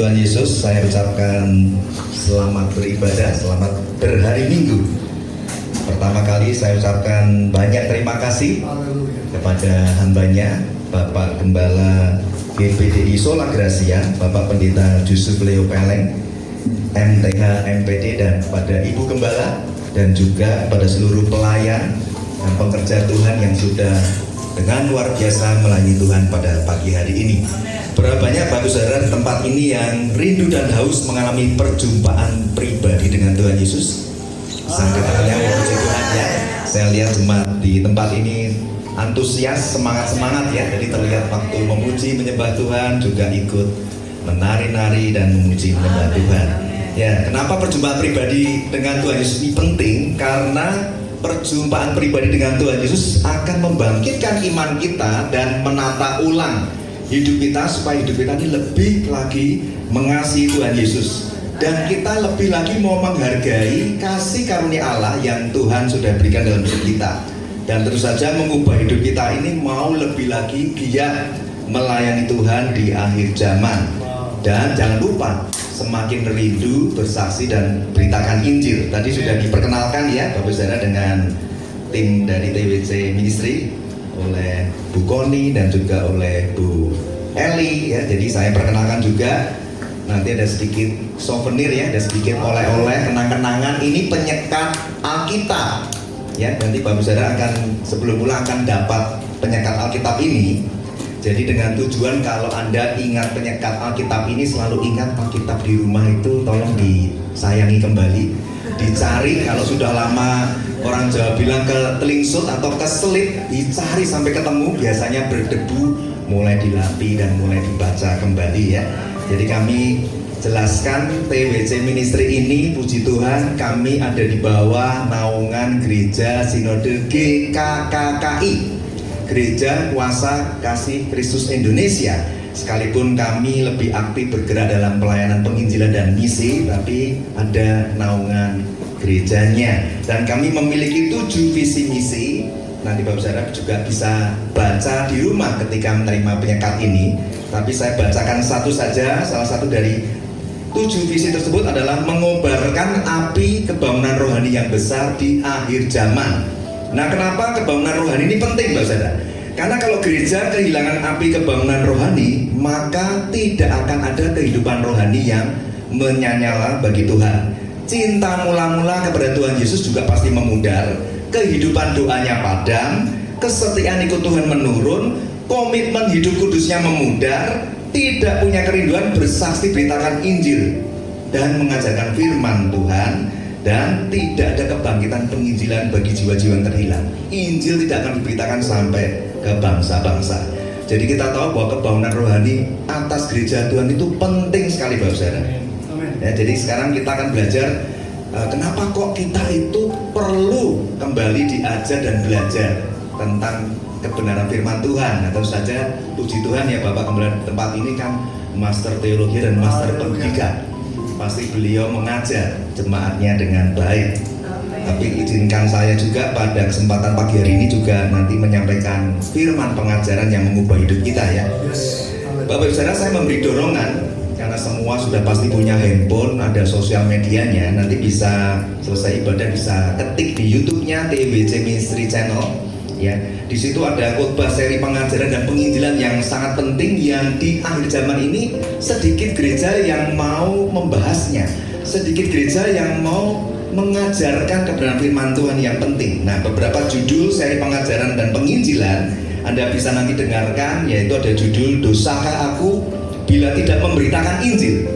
Tuhan Yesus, saya ucapkan selamat beribadah, selamat berhari Minggu. Pertama kali saya ucapkan banyak terima kasih kepada hambanya, Bapak Gembala GPDI Sola Gracia, Bapak Pendeta Yusuf Leo Peleng, MTH MPD, dan kepada Ibu Gembala, dan juga pada seluruh pelayan dan pekerja Tuhan yang sudah dengan luar biasa melayani Tuhan pada pagi hari ini. Berapa banyak Bapak Saudara di tempat ini yang rindu dan haus mengalami perjumpaan pribadi dengan Tuhan Yesus? Sangka katanya memuji Tuhan ya. Saya lihat jemaat di tempat ini antusias, semangat ya. Jadi terlihat waktu memuji menyembah Tuhan juga ikut menari-nari dan memuji menyembah Tuhan. Ya, kenapa perjumpaan pribadi dengan Tuhan Yesus ini penting? Karena perjumpaan pribadi dengan Tuhan Yesus akan membangkitkan iman kita dan menata ulang hidup kita supaya hidup kita ini lebih lagi mengasihi Tuhan Yesus, dan kita lebih lagi mau menghargai kasih karunia Allah yang Tuhan sudah berikan dalam hidup kita, dan tentu saja mengubah hidup kita ini mau lebih lagi giat melayani Tuhan di akhir zaman. Dan jangan lupa semakin rindu bersaksi dan beritakan Injil. Tadi sudah diperkenalkan ya Bapak Saudara dengan tim dari TWC Ministry oleh Bu Koni dan juga oleh Bu Eli ya. Jadi saya perkenalkan juga, nanti ada sedikit souvenir ya, ada sedikit oleh-oleh kenang-kenangan. Ini penyekat Alkitab ya. Nanti Bapak Saudara akan sebelum pulang akan dapat penyekat Alkitab ini. Jadi dengan tujuan kalau Anda ingat penyekat Alkitab ini, selalu ingat Alkitab di rumah itu tolong disayangi kembali, dicari. Kalau sudah lama, orang Jawa bilang ketelingsut atau keselip, dicari sampai ketemu. Biasanya berdebu, mulai dilapi dan mulai dibaca kembali ya. Jadi kami jelaskan TWC Ministry ini, puji Tuhan kami ada di bawah naungan Gereja Sinode GKKKI, Gereja Kuasa Kasih Kristus Indonesia. Sekalipun kami lebih aktif bergerak dalam pelayanan penginjilan dan misi, tapi ada naungan gerejanya, dan kami memiliki 7 visi misi. Nanti Bapak Saudara juga bisa baca di rumah ketika menerima penyekat ini, tapi saya bacakan satu saja. Salah satu dari 7 visi tersebut adalah mengobarkan api kebangunan rohani yang besar di akhir zaman. Nah, kenapa kebangunan rohani ini penting Bapak Saudara? Karena kalau gereja kehilangan api kebangunan rohani, maka tidak akan ada kehidupan rohani yang menyala bagi Tuhan. Cinta mula-mula kepada Tuhan Yesus juga pasti memudar, kehidupan doanya padam, kesetiaan ikut Tuhan menurun, komitmen hidup kudusnya memudar, tidak punya kerinduan bersaksi beritakan Injil dan mengajarkan firman Tuhan, dan tidak ada kebangkitan penginjilan bagi jiwa-jiwa yang terhilang. Injil tidak akan diberitakan sampai ke bangsa-bangsa. Jadi kita tahu bahwa kebangunan rohani atas gereja Tuhan itu penting sekali Bapak Saudara. Ya, jadi sekarang kita akan belajar kenapa kok kita itu perlu kembali diajar dan belajar tentang kebenaran firman Tuhan. Nah, tentu saja puji Tuhan ya, Bapak Gembala di tempat ini kan master teologi dan master pendidikan. Pasti beliau mengajar jemaatnya dengan baik. Tapi izinkan saya juga pada kesempatan pagi hari ini juga nanti menyampaikan firman pengajaran yang mengubah hidup kita ya. Bapak Ibu Saudara, saya memberi dorongan karena semua sudah pasti punya handphone, ada sosial medianya. Nanti bisa selesai ibadah bisa ketik di YouTube-nya TWC Ministry Channel ya. Di situ ada khotbah seri pengajaran dan penginjilan yang sangat penting yang di akhir zaman ini sedikit gereja yang mau membahasnya, sedikit gereja yang mau mengajarkan kebenaran firman Tuhan yang penting. Nah, beberapa judul seri pengajaran dan penginjilan Anda bisa nanti dengarkan, yaitu ada judul Dosakah Aku Bila Tidak Memberitakan Injil.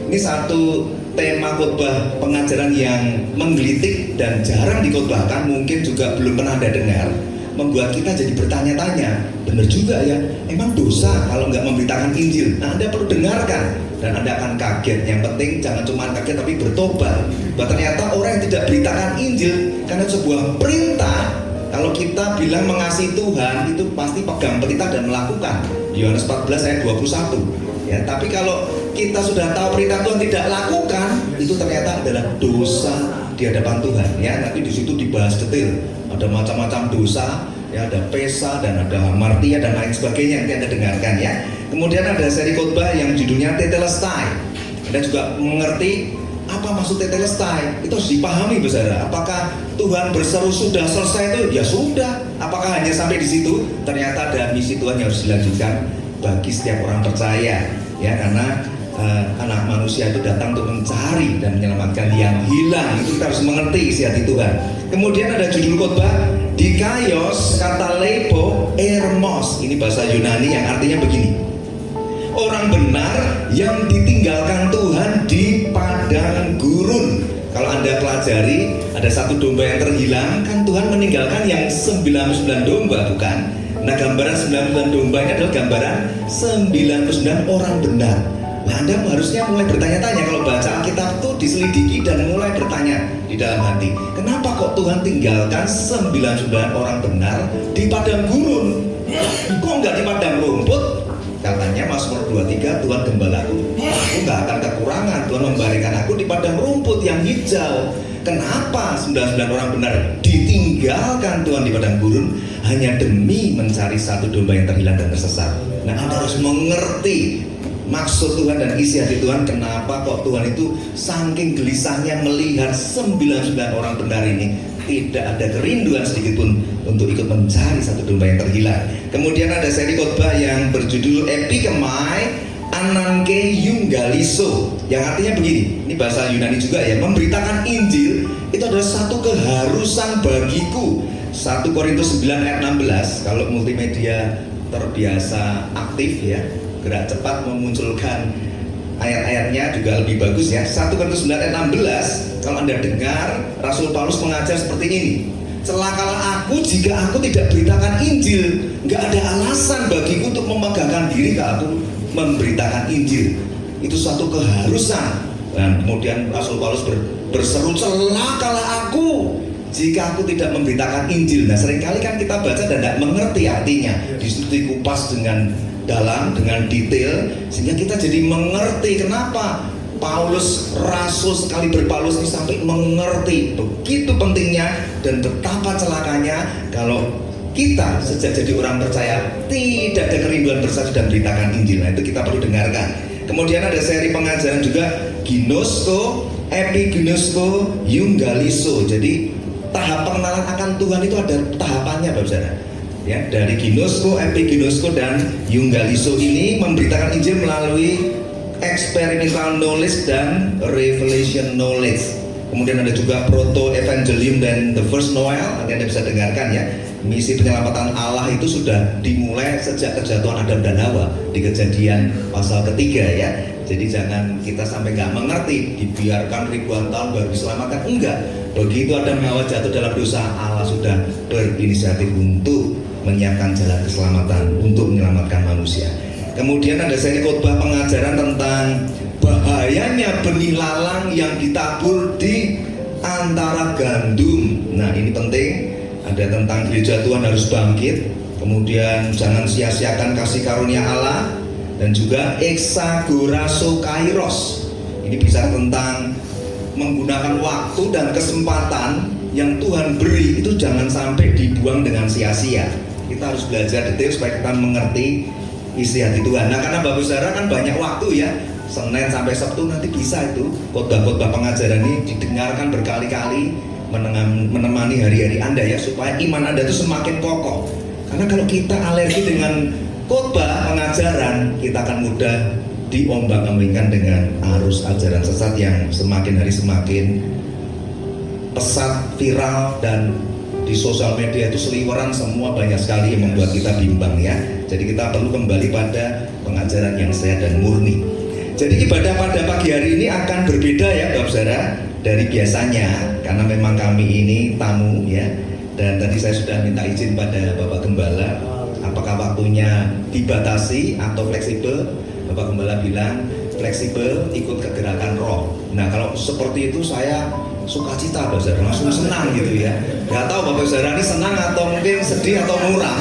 Ini satu tema khotbah pengajaran yang menggelitik dan jarang dikhotbahkan, mungkin juga belum pernah Anda dengar, membuat kita jadi bertanya-tanya, benar juga ya, emang dosa kalau nggak memberitakan Injil? Nah, Anda perlu dengarkan dan Anda akan kaget. Yang penting jangan cuma kaget tapi bertobat. Bahwa ternyata orang yang tidak beritakan Injil karena sebuah perintah. Kalau kita bilang mengasihi Tuhan itu pasti pegang perintah dan melakukan. Yohanes 14 ayat 21. Ya, tapi kalau kita sudah tahu perintah Tuhan tidak lakukan, itu ternyata adalah dosa di hadapan Tuhan. Ya, nanti di situ dibahas detail. Ada macam-macam dosa, ya, ada pesa dan ada hamartia dan lain sebagainya, nanti Anda dengarkan ya. Kemudian ada seri khotbah yang judulnya Tetelestai. Anda juga mengerti apa maksud tetelestai, itu harus dipahami saudara. Apakah Tuhan berseru sudah selesai itu? Ya sudah. Apakah hanya sampai di situ? Ternyata ada misi Tuhan yang harus dilanjutkan bagi setiap orang percaya, ya, karena anak manusia itu datang untuk mencari dan menyelamatkan yang hilang. Itu kita harus mengerti isi hati Tuhan. Kemudian ada judul khotbah Dikaios kata lepo ermos. Ini bahasa Yunani yang artinya begini: orang benar yang ditinggalkan Tuhan di padang gurun. Kalau Anda pelajari, ada satu domba yang terhilang, kan Tuhan meninggalkan yang 99 domba, bukan? Nah, gambaran 99 domba ini adalah gambaran 99 orang benar. Nah, Anda harusnya mulai bertanya-tanya. Kalau baca Alkitab itu diselidiki dan mulai bertanya di dalam hati, kenapa kok Tuhan tinggalkan 99 orang benar di padang gurun? Kok nggak di padang rumput? Katanya Mazmur 23, Tuhan gembalaku, aku nggak akan kekurangan. Tuhan membaringkan aku di padang rumput yang hijau. Kenapa 99 orang benar ditinggalkan Tuhan di padang gurun hanya demi mencari satu domba yang terhilang dan tersesat? Nah, Anda harus mengerti maksud Tuhan dan isi hati Tuhan. Kenapa kok Tuhan itu saking gelisahnya melihat 99 orang benar ini tidak ada kerinduan sedikit pun untuk ikut mencari satu domba yang terhilang. Kemudian ada seri khotbah yang berjudul Epikemai Ananke Eungaliso, yang artinya begini, ini bahasa Yunani juga ya, memberitakan Injil itu adalah satu keharusan bagiku. 1 Korintus 9 ayat 16. Kalau multimedia terbiasa aktif ya, gerak cepat memunculkan ayat-ayatnya juga lebih bagus ya. 1 Korintus 9 ayat 16. Kalau Anda dengar, Rasul Paulus mengajar seperti ini: celakalah aku jika aku tidak beritakan Injil. Nggak ada alasan bagiku untuk memegahkan diri kalau aku memberitakan Injil. Itu suatu keharusan. Dan kemudian Rasul Paulus berseru, celakalah aku jika aku tidak memberitakan Injil. Nah, seringkali kan kita baca dan tidak mengerti artinya. Disitu dikupas dengan dalam, dengan detail, sehingga kita jadi mengerti kenapa Paulus, rasul sekali berPaulus ini sampai mengerti begitu pentingnya dan betapa celakanya kalau kita sejak jadi orang percaya tidak ada kerinduan bersaksi dan beritakan Injil. Nah, itu kita perlu dengarkan. Kemudian ada seri pengajaran juga Ginosko, Epiginosko, Eungaliso. Jadi tahap pengenalan akan Tuhan itu ada tahapannya, Bapak Saudara. Ya, dari Ginosko, Epiginosko dan Eungaliso ini memberitakan Injil melalui experimental knowledge dan revelation knowledge. Kemudian ada juga proto evangelium dan the first Noel. Nanti Anda bisa dengarkan ya. Misi penyelamatan Allah itu sudah dimulai sejak kejatuhan Adam dan Hawa di Kejadian pasal ketiga ya. Jadi jangan kita sampai nggak mengerti, dibiarkan ribuan tahun baru diselamatkan. Enggak. Begitu Adam dan Hawa jatuh dalam dosa, Allah sudah berinisiatif untuk menyiapkan jalan keselamatan untuk menyelamatkan manusia. Kemudian ada seri khotbah pengajaran tentang bahayanya benih lalang yang ditabur di antara gandum. Nah, ini penting. Ada tentang gereja Tuhan harus bangkit. Kemudian jangan sia-siakan kasih karunia Allah. Dan juga exagorazo kairos. Ini bicara tentang menggunakan waktu dan kesempatan yang Tuhan beri itu jangan sampai dibuang dengan sia-sia. Kita harus belajar detail supaya kita mengerti isi hati Tuhan. Nah, karena Bapak Saudara kan banyak waktu ya, Senin sampai Sabtu nanti bisa itu khotbah-khotbah pengajaran ini didengarkan berkali-kali, menemani hari-hari Anda ya, supaya iman Anda itu semakin kokoh. Karena kalau kita alergi dengan khotbah pengajaran, kita akan mudah diombang-ambingkan dengan arus ajaran sesat yang semakin hari semakin pesat, viral, dan di sosial media itu seliweran semua, banyak sekali yang membuat kita bimbang ya. Jadi kita perlu kembali pada pengajaran yang sehat dan murni. Jadi ibadah pada pagi hari ini akan berbeda ya Bapak Saudara dari biasanya, karena memang kami ini tamu ya. Dan tadi saya sudah minta izin pada Bapak Gembala, apakah waktunya dibatasi atau fleksibel. Bapak Gembala bilang fleksibel, ikut kegerakan roh. Nah, kalau seperti itu saya sukacita Bapak Saudara, langsung senang gitu ya. Gak tahu Bapak Saudara ini senang atau mungkin sedih atau muram,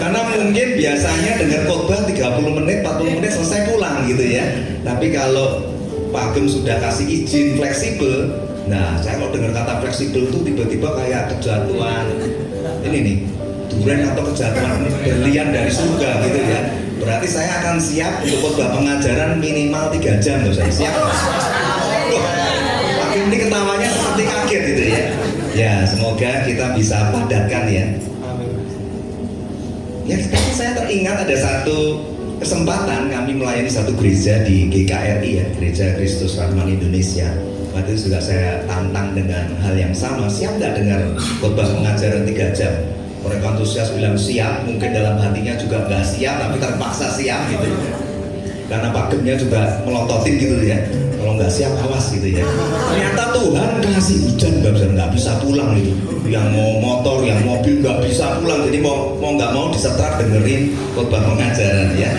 karena mungkin biasanya dengar khotbah 30 menit, 40 menit selesai pulang gitu ya. Tapi kalau Pak Gem sudah kasih izin fleksibel, nah saya kalau dengar kata fleksibel itu tiba-tiba kayak kejatuhan ini nih, durian atau kejatuhan berlian dari surga gitu ya. Berarti saya akan siap untuk khotbah pengajaran minimal 3 jam loh, saya siap. Pak ini ketawanya seperti kaget gitu ya. Ya, semoga kita bisa padatkan ya. Ya, tapi saya teringat ada satu kesempatan kami melayani satu gereja di GKRI ya, Gereja Kristus Rahman Indonesia. Waktu itu juga saya tantang dengan hal yang sama. Siap nggak dengar khotbah pengajaran 3 jam? Orang antusias bilang siap, mungkin dalam hatinya juga nggak siap, tapi terpaksa siap gitu. Karena Pak Gemnya juga melototin gitu ya. Kalau nggak siap awas gitu ya. Ternyata Tuhan kasih hujan nggak bisa pulang gitu. Yang mau motor, yang mobil nggak bisa pulang. Jadi mau nggak mau disetrap dengerin khotbah pengajaran ya.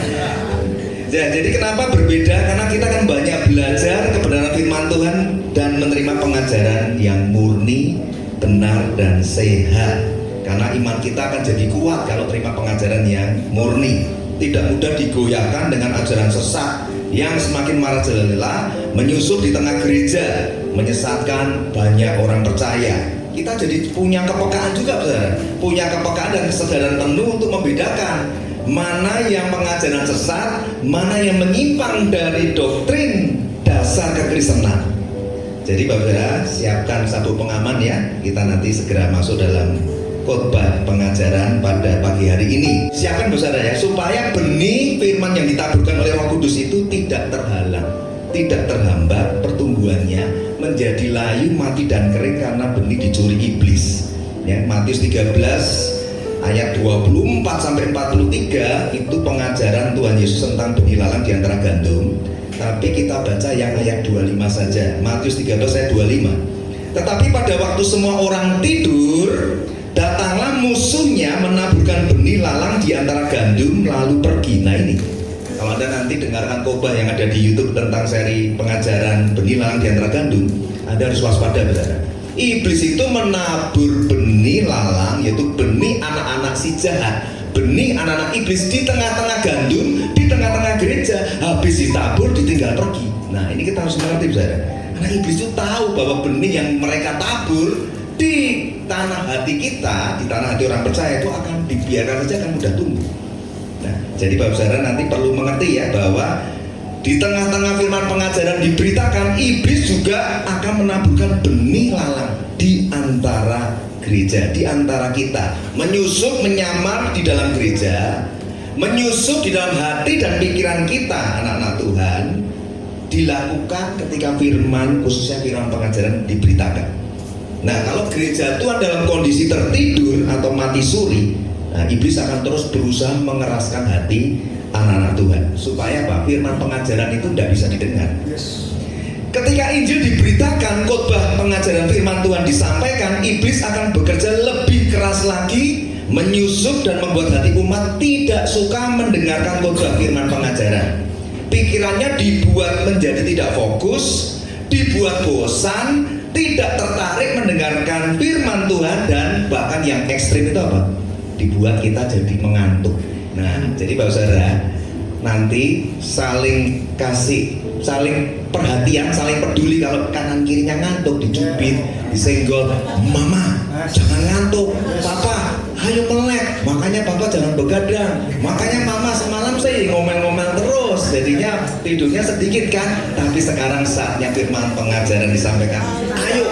Ya, jadi kenapa berbeda? Karena kita kan banyak belajar kebenaran firman Tuhan dan menerima pengajaran yang murni, benar dan sehat. Karena iman kita akan jadi kuat kalau terima pengajaran yang murni, tidak mudah digoyahkan dengan ajaran sesat yang semakin merajalela menyusup di tengah gereja, menyesatkan banyak orang percaya. Kita jadi punya kepekaan juga, saudara, punya kepekaan dan kesadaran penuh untuk membedakan mana yang pengajaran sesat, mana yang menyimpang dari doktrin dasar kekristenan. Jadi Bapak Saudara, siapkan sabuk pengaman ya. Kita nanti segera masuk dalam khotbah pengajaran pada pagi hari ini. Siapkan Bapak Saudara ya, supaya benih firman yang ditaburkan oleh Roh Kudus itu tidak terhalang, tidak terhambat pertumbuhannya menjadi layu, mati dan kering karena benih dicuri iblis. Ya, Matius 13 ayat 24 sampai 43 itu pengajaran Tuhan Yesus tentang benih lalang di antara gandum. Tapi kita baca yang ayat 25 saja. Matius 13 ayat 25. Tetapi pada waktu semua orang tidur, datanglah musuhnya menaburkan benih lalang di antara gandum lalu pergi. Nah ini, kalau Anda nanti dengarkan khotbah yang ada di YouTube tentang seri pengajaran benih lalang di antara gandum, Anda harus waspada, saudara. Iblis itu menabur benih lalang, yaitu benih anak-anak si jahat, benih anak-anak iblis di tengah-tengah gandum, di tengah-tengah gereja. Habis ditabur ditinggal pergi. Nah ini kita harus mengerti, saudara. Karena iblis itu tahu bahwa benih yang mereka tabur di tanah hati kita, di tanah hati orang percaya itu akan dibiarkan saja, akan mudah tumbuh. Nah, jadi Bapak Saudara nanti perlu mengerti ya bahwa di tengah-tengah firman pengajaran diberitakan, iblis juga akan menaburkan benih lalang di antara gereja, di antara kita, menyusup, menyamar di dalam gereja, menyusup di dalam hati dan pikiran kita, anak-anak Tuhan, dilakukan ketika firman, khususnya firman pengajaran diberitakan. Nah, kalau gereja Tuhan dalam kondisi tertidur atau mati suri, nah, iblis akan terus berusaha mengeraskan hati anak-anak Tuhan supaya apa? Firman pengajaran itu tidak bisa didengar. Ketika Injil diberitakan, khotbah pengajaran firman Tuhan disampaikan, iblis akan bekerja lebih keras lagi, menyusup dan membuat hati umat tidak suka mendengarkan khotbah firman pengajaran. Pikirannya dibuat menjadi tidak fokus, dibuat bosan, tidak tertarik mendengarkan firman Tuhan, dan bahkan yang ekstrim itu apa? Dibuat kita jadi mengantuk. Nah, jadi Bapak Saudara, nanti saling kasih, saling perhatian, saling peduli. Kalau kanan kirinya ngantuk, dicubit, disenggol, mama jangan ngantuk, papa ayo melek, makanya papa jangan begadang, makanya mama semalam saya ngomel-ngomel terus, jadinya tidurnya sedikit kan. Tapi sekarang saatnya firman pengajaran disampaikan, ayo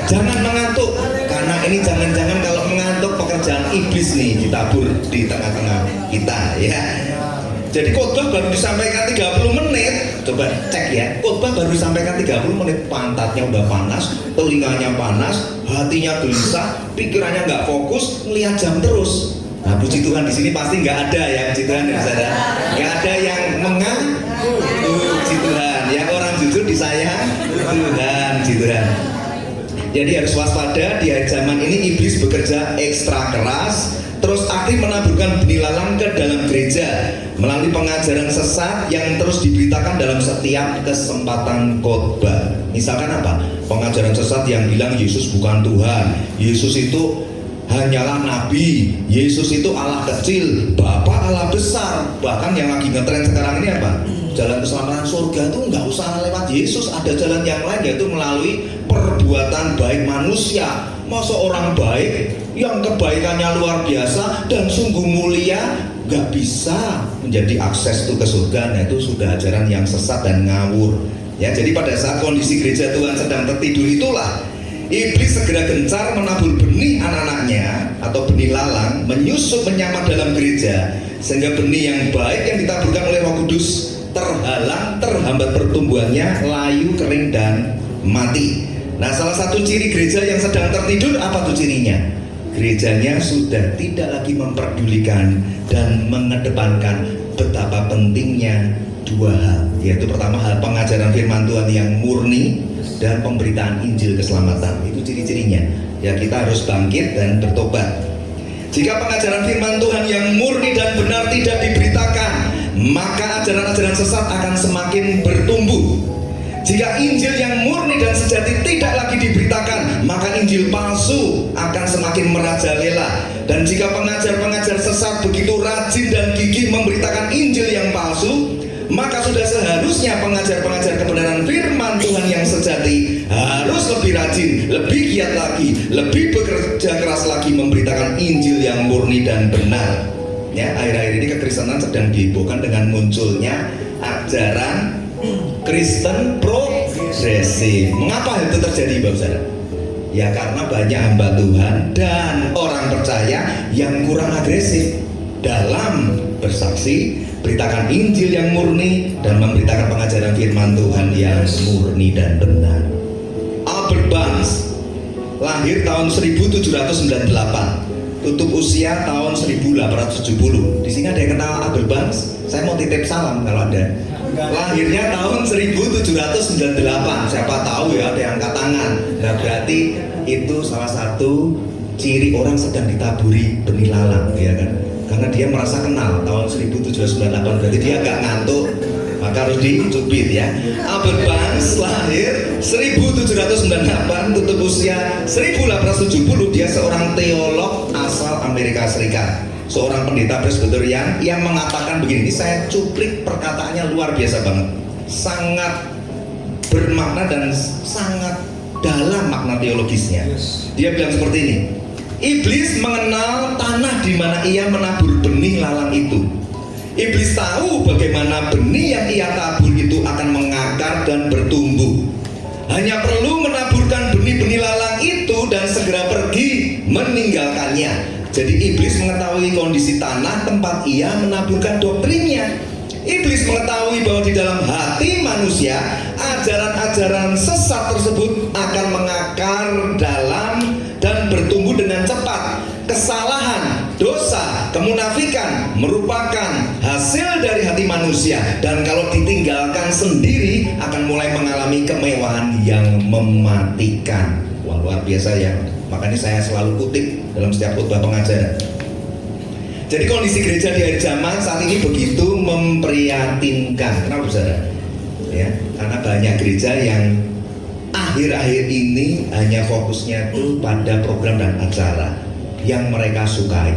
jangan mengantuk, karena ini jangan-jangan kalau mengantuk pekerjaan iblis nih ditabur di tengah-tengah kita ya. Jadi khotbah baru disampaikan 30 menit, coba cek ya, khotbah baru disampaikan 30 menit, pantatnya udah panas, telinganya panas, hatinya gelisah, pikirannya nggak fokus, ngelihat jam terus. Nah, puji Tuhan di sini pasti nggak ada ya, puji Tuhan ya saudara, nggak ada yang mengantuk, puji Tuhan, yang orang jujur disayang Tuhan, puji Tuhan. Jadi harus waspada, di zaman ini iblis bekerja ekstra keras, terus aktif menaburkan benih lalang ke dalam gereja melalui pengajaran sesat yang terus diberitakan dalam setiap kesempatan khotbah. Misalkan apa? Pengajaran sesat yang bilang Yesus bukan Tuhan, Yesus itu hanyalah nabi, Yesus itu Allah kecil, Bapa Allah besar. Bahkan yang lagi ngetren sekarang ini apa? Jalan keselamatan surga itu nggak usah lewat Yesus, ada jalan yang lain, yaitu melalui perbuatan baik manusia. Masa orang baik yang kebaikannya luar biasa dan sungguh mulia nggak bisa menjadi akses itu ke surga. Nah, itu sudah ajaran yang sesat dan ngawur. Ya, jadi pada saat kondisi gereja Tuhan sedang tertidur itulah iblis segera gencar menabur benih anak-anaknya atau benih lalang, menyusup menyamar dalam gereja, sehingga benih yang baik yang ditaburkan oleh Roh Kudus terhalang, terhambat pertumbuhannya, layu, kering, dan mati. Nah, salah satu ciri gereja yang sedang tertidur apa tuh cirinya? Gerejanya sudah tidak lagi memperdulikan dan mengedepankan betapa pentingnya dua hal, yaitu pertama hal pengajaran firman Tuhan yang murni dan pemberitaan Injil keselamatan. Itu ciri-cirinya. Ya, kita harus bangkit dan bertobat. Jika pengajaran firman Tuhan yang murni dan benar tidak diberitakan, maka ajaran-ajaran sesat akan semakin bertumbuh. Jika Injil yang murni dan sejati tidak lagi diberitakan, maka Injil palsu akan semakin merajalela. Dan jika pengajar-pengajar sesat begitu rajin dan gigih memberitakan Injil yang palsu, maka sudah seharusnya pengajar-pengajar kebenaran firman Tuhan yang sejati harus lebih rajin, lebih giat lagi, lebih bekerja keras lagi memberitakan Injil yang murni dan benar. Ya, akhir-akhir ini kekristenan sedang dihebohkan dengan munculnya ajaran Kristen progresif. Mengapa itu terjadi, Bapak Saudara? Ya, karena banyak hamba Tuhan dan orang percaya yang kurang agresif dalam bersaksi, beritakan Injil yang murni dan memberitakan pengajaran firman Tuhan yang murni dan benar. Albert Barnes lahir tahun 1798, tutup usia tahun 1870. Di sini ada yang kenal Albert Barnes? Saya mau titip salam kalau ada. Lahirnya tahun 1798. Siapa tahu ya, ada yang angkat tangan. Nah, berarti itu salah satu ciri orang sedang ditaburi benih lalang, ya kan? Karena dia merasa kenal tahun 1798, berarti dia agak ngantuk, maka harus dicubit ya. Albert Barnes lahir 1798, tutup usia 1870. Dia seorang teolog asal Amerika Serikat, seorang pendeta Presbyterian yang mengatakan begini. Ini saya cuplik perkataannya, luar biasa banget, sangat bermakna dan sangat dalam makna teologisnya. Dia bilang seperti ini: iblis mengenal tanah di mana ia menabur benih lalang itu. Iblis tahu bagaimana benih yang ia tabur itu akan mengakar dan bertumbuh. Hanya perlu menaburkan benih-benih lalang itu dan segera pergi meninggalkannya. Jadi iblis mengetahui kondisi tanah tempat ia menaburkan doktrinnya. Iblis mengetahui bahwa di dalam hati manusia ajaran-ajaran sesat tersebut akan mengakar dalam dan bertumbuh dengan cepat. Kesalahan, dosa, kemunafikan merupakan hasil dari hati manusia, dan kalau ditinggalkan sendiri akan mulai mengalami kemewahan yang mematikan. Wah, luar biasa ya. Makanya saya selalu kutip dalam setiap khotbah pengajaran. Jadi kondisi gereja di akhir zaman saat ini begitu memprihatinkan. Kenapa, saudara? Ya, karena banyak gereja yang akhir-akhir ini hanya fokusnya itu pada program dan acara yang mereka sukai.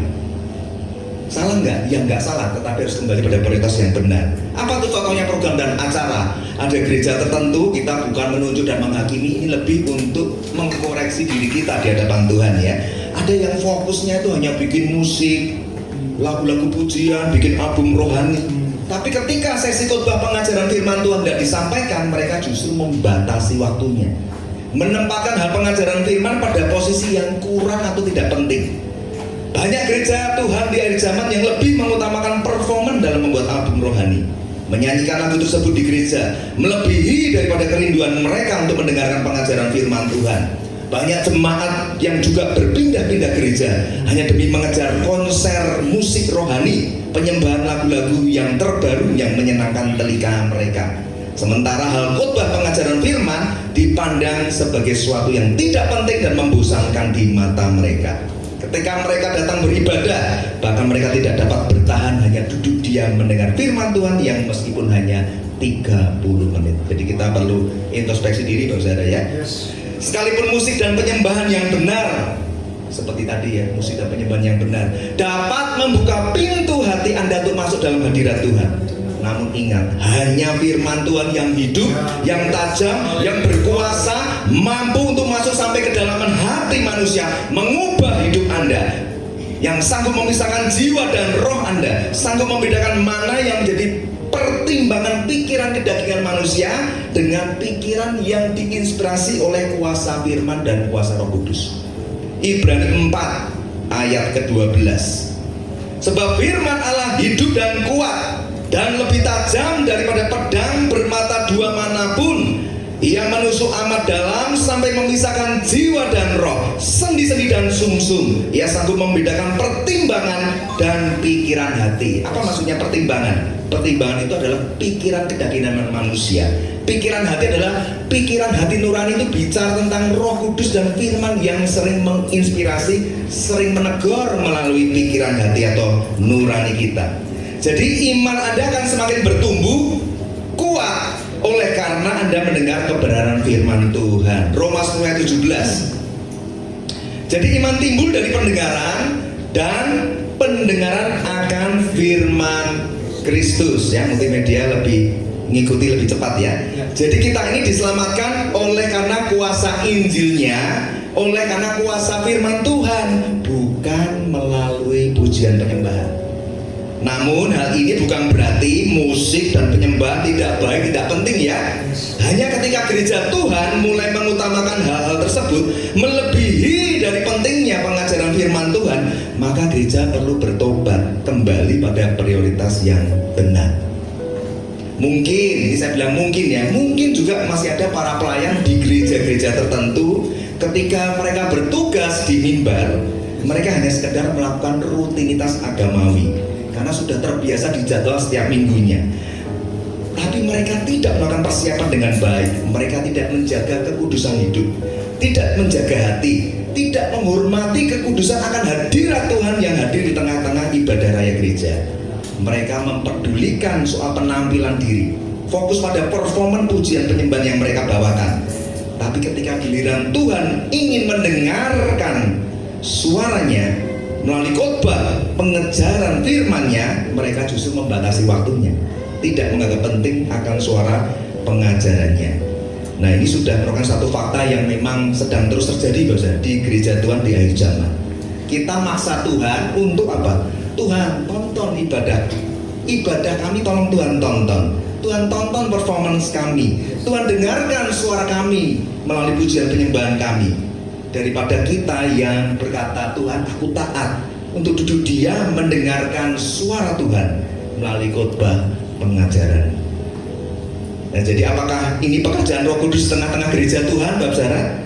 Salah nggak? Ya nggak salah, tetapi harus kembali pada prioritas yang benar. Apa tuh contohnya program dan acara? Ada gereja tertentu, kita bukan menunjuk dan menghakimi, ini lebih untuk mengkoreksi diri kita di hadapan Tuhan ya. Ada yang fokusnya itu hanya bikin musik, lagu-lagu pujian, bikin album rohani. Tapi ketika sesi khotbah pengajaran firman Tuhan tidak disampaikan, mereka justru membatasi waktunya, menempatkan hal pengajaran firman pada posisi yang kurang atau tidak penting. Banyak gereja Tuhan di akhir zaman yang lebih mengutamakan performan dalam membuat album rohani. Menyanyikan lagu tersebut di gereja melebihi daripada kerinduan mereka untuk mendengarkan pengajaran firman Tuhan. Banyak jemaat yang juga berpindah-pindah gereja hanya demi mengejar konser musik rohani, penyembahan lagu-lagu yang terbaru yang menyenangkan telinga mereka. Sementara hal khotbah pengajaran firman dipandang sebagai sesuatu yang tidak penting dan membosankan di mata mereka. Ketika mereka datang beribadah, bahkan mereka tidak dapat bertahan hanya duduk diam mendengar firman Tuhan yang meskipun hanya 30 menit. Jadi kita perlu introspeksi diri, Bapak Saudara ya. Sekalipun musik dan penyembahan yang benar, seperti tadi ya, musik dan penyembahan yang benar dapat membuka pintu hati Anda untuk masuk dalam hadirat Tuhan. Namun ingat, hanya firman Tuhan yang hidup, yang tajam, yang berkuasa, mampu untuk masuk sampai ke kedalaman hati manusia, mengubah hidup Anda. yang sanggup memisahkan jiwa dan roh Anda, sanggup membedakan mana yang menjadi pertimbangan pikiran kedagingan manusia dengan pikiran yang diinspirasi oleh kuasa firman dan kuasa Roh Kudus. Ibrani 4 ayat ke-12. Sebab firman Allah hidup dan kuat dan lebih tajam daripada pedang bermata dua manapun, ia menusuk amat dalam sampai memisahkan jiwa dan roh, sendi-sendi dan sumsum. Ia sanggup membedakan pertimbangan dan pikiran hati. Apa maksudnya pertimbangan? Pertimbangan itu adalah pikiran kedagingan manusia. Pikiran hati adalah pikiran hati nurani, itu bicara tentang Roh Kudus dan firman yang sering menginspirasi, sering menegur melalui pikiran hati atau nurani kita. Jadi iman Anda akan semakin bertumbuh kuat oleh karena Anda mendengar kebenaran firman Tuhan. Roma 10 ayat 17. Jadi iman timbul dari pendengaran, dan pendengaran akan firman Kristus. Ya, multimedia lebih ngikuti lebih cepat ya. Jadi kita ini diselamatkan oleh karena kuasa Injilnya, oleh karena kuasa firman Tuhan, bukan melalui pujian penyembahan. Namun hal ini bukan berarti musik dan penyembahan tidak baik, tidak penting ya. Hanya ketika gereja Tuhan mulai mengutamakan hal-hal tersebut melebihi dari pentingnya pengajaran firman Tuhan, maka gereja perlu bertobat kembali pada prioritas yang benar. Mungkin, ini saya bilang mungkin ya, mungkin juga masih ada para pelayan di gereja-gereja tertentu ketika mereka bertugas di mimbar, mereka hanya sekedar melakukan rutinitas agamawi karena sudah terbiasa dijadwal setiap minggunya. Tapi mereka tidak melakukan persiapan dengan baik. Mereka tidak menjaga kekudusan hidup, tidak menjaga hati, tidak menghormati kekudusan akan hadirat Tuhan yang hadir di tengah-tengah ibadah raya gereja. Mereka memperdulikan soal penampilan diri, fokus pada performan pujian penyembahan yang mereka bawakan. Tapi ketika giliran Tuhan ingin mendengarkan suaranya melalui khotbah pengejaran firman-Nya, mereka justru membatasi waktunya, tidak menganggap penting akan suara pengajarannya. Nah, ini sudah merupakan satu fakta yang memang sedang terus terjadi Bapak, di gereja Tuhan di akhir zaman. Kita maksa Tuhan untuk apa? Tuhan, tonton ibadah kami, tolong Tuhan tonton. Tuhan tonton performance kami. Tuhan dengarkan suara kami melalui pujian penyembahan kami. Daripada kita yang berkata, Tuhan aku taat, untuk duduk diam mendengarkan suara Tuhan melalui khotbah pengajaran. Nah, jadi apakah ini pekerjaan Roh Kudus tengah-tengah gereja Tuhan, Bapak Saudara?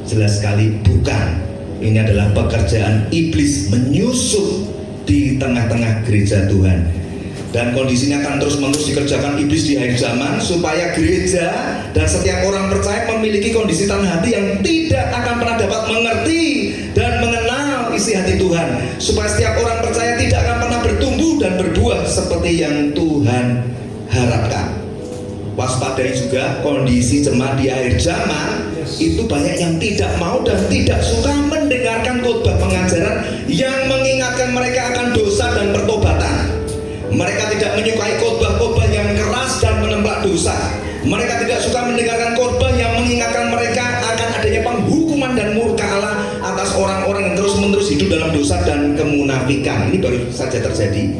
Jelas sekali bukan. Ini adalah pekerjaan iblis menyusup di tengah-tengah gereja Tuhan. Dan kondisinya akan terus-menerus dikerjakan iblis di akhir zaman, supaya gereja dan setiap orang percaya memiliki kondisi tanah hati yang tidak akan pernah dapat mengerti dan mengenal isi hati Tuhan, supaya setiap orang percaya tidak akan pernah bertumbuh dan berbuah seperti yang Tuhan harapkan. Waspadai juga kondisi jemaat di akhir zaman. Itu banyak yang tidak mau dan tidak suka mendengarkan khotbah pengajaran yang mengingatkan mereka akan dosa dan pertobatan. Mereka tidak menyukai khotbah-khotbah yang keras dan menemplak dosa. Mereka tidak suka mendengarkan khotbah yang mengingatkan mereka akan adanya penghukuman dan murka Allah atas orang-orang yang terus-menerus hidup dalam dosa dan kemunafikan. Ini baru saja terjadi.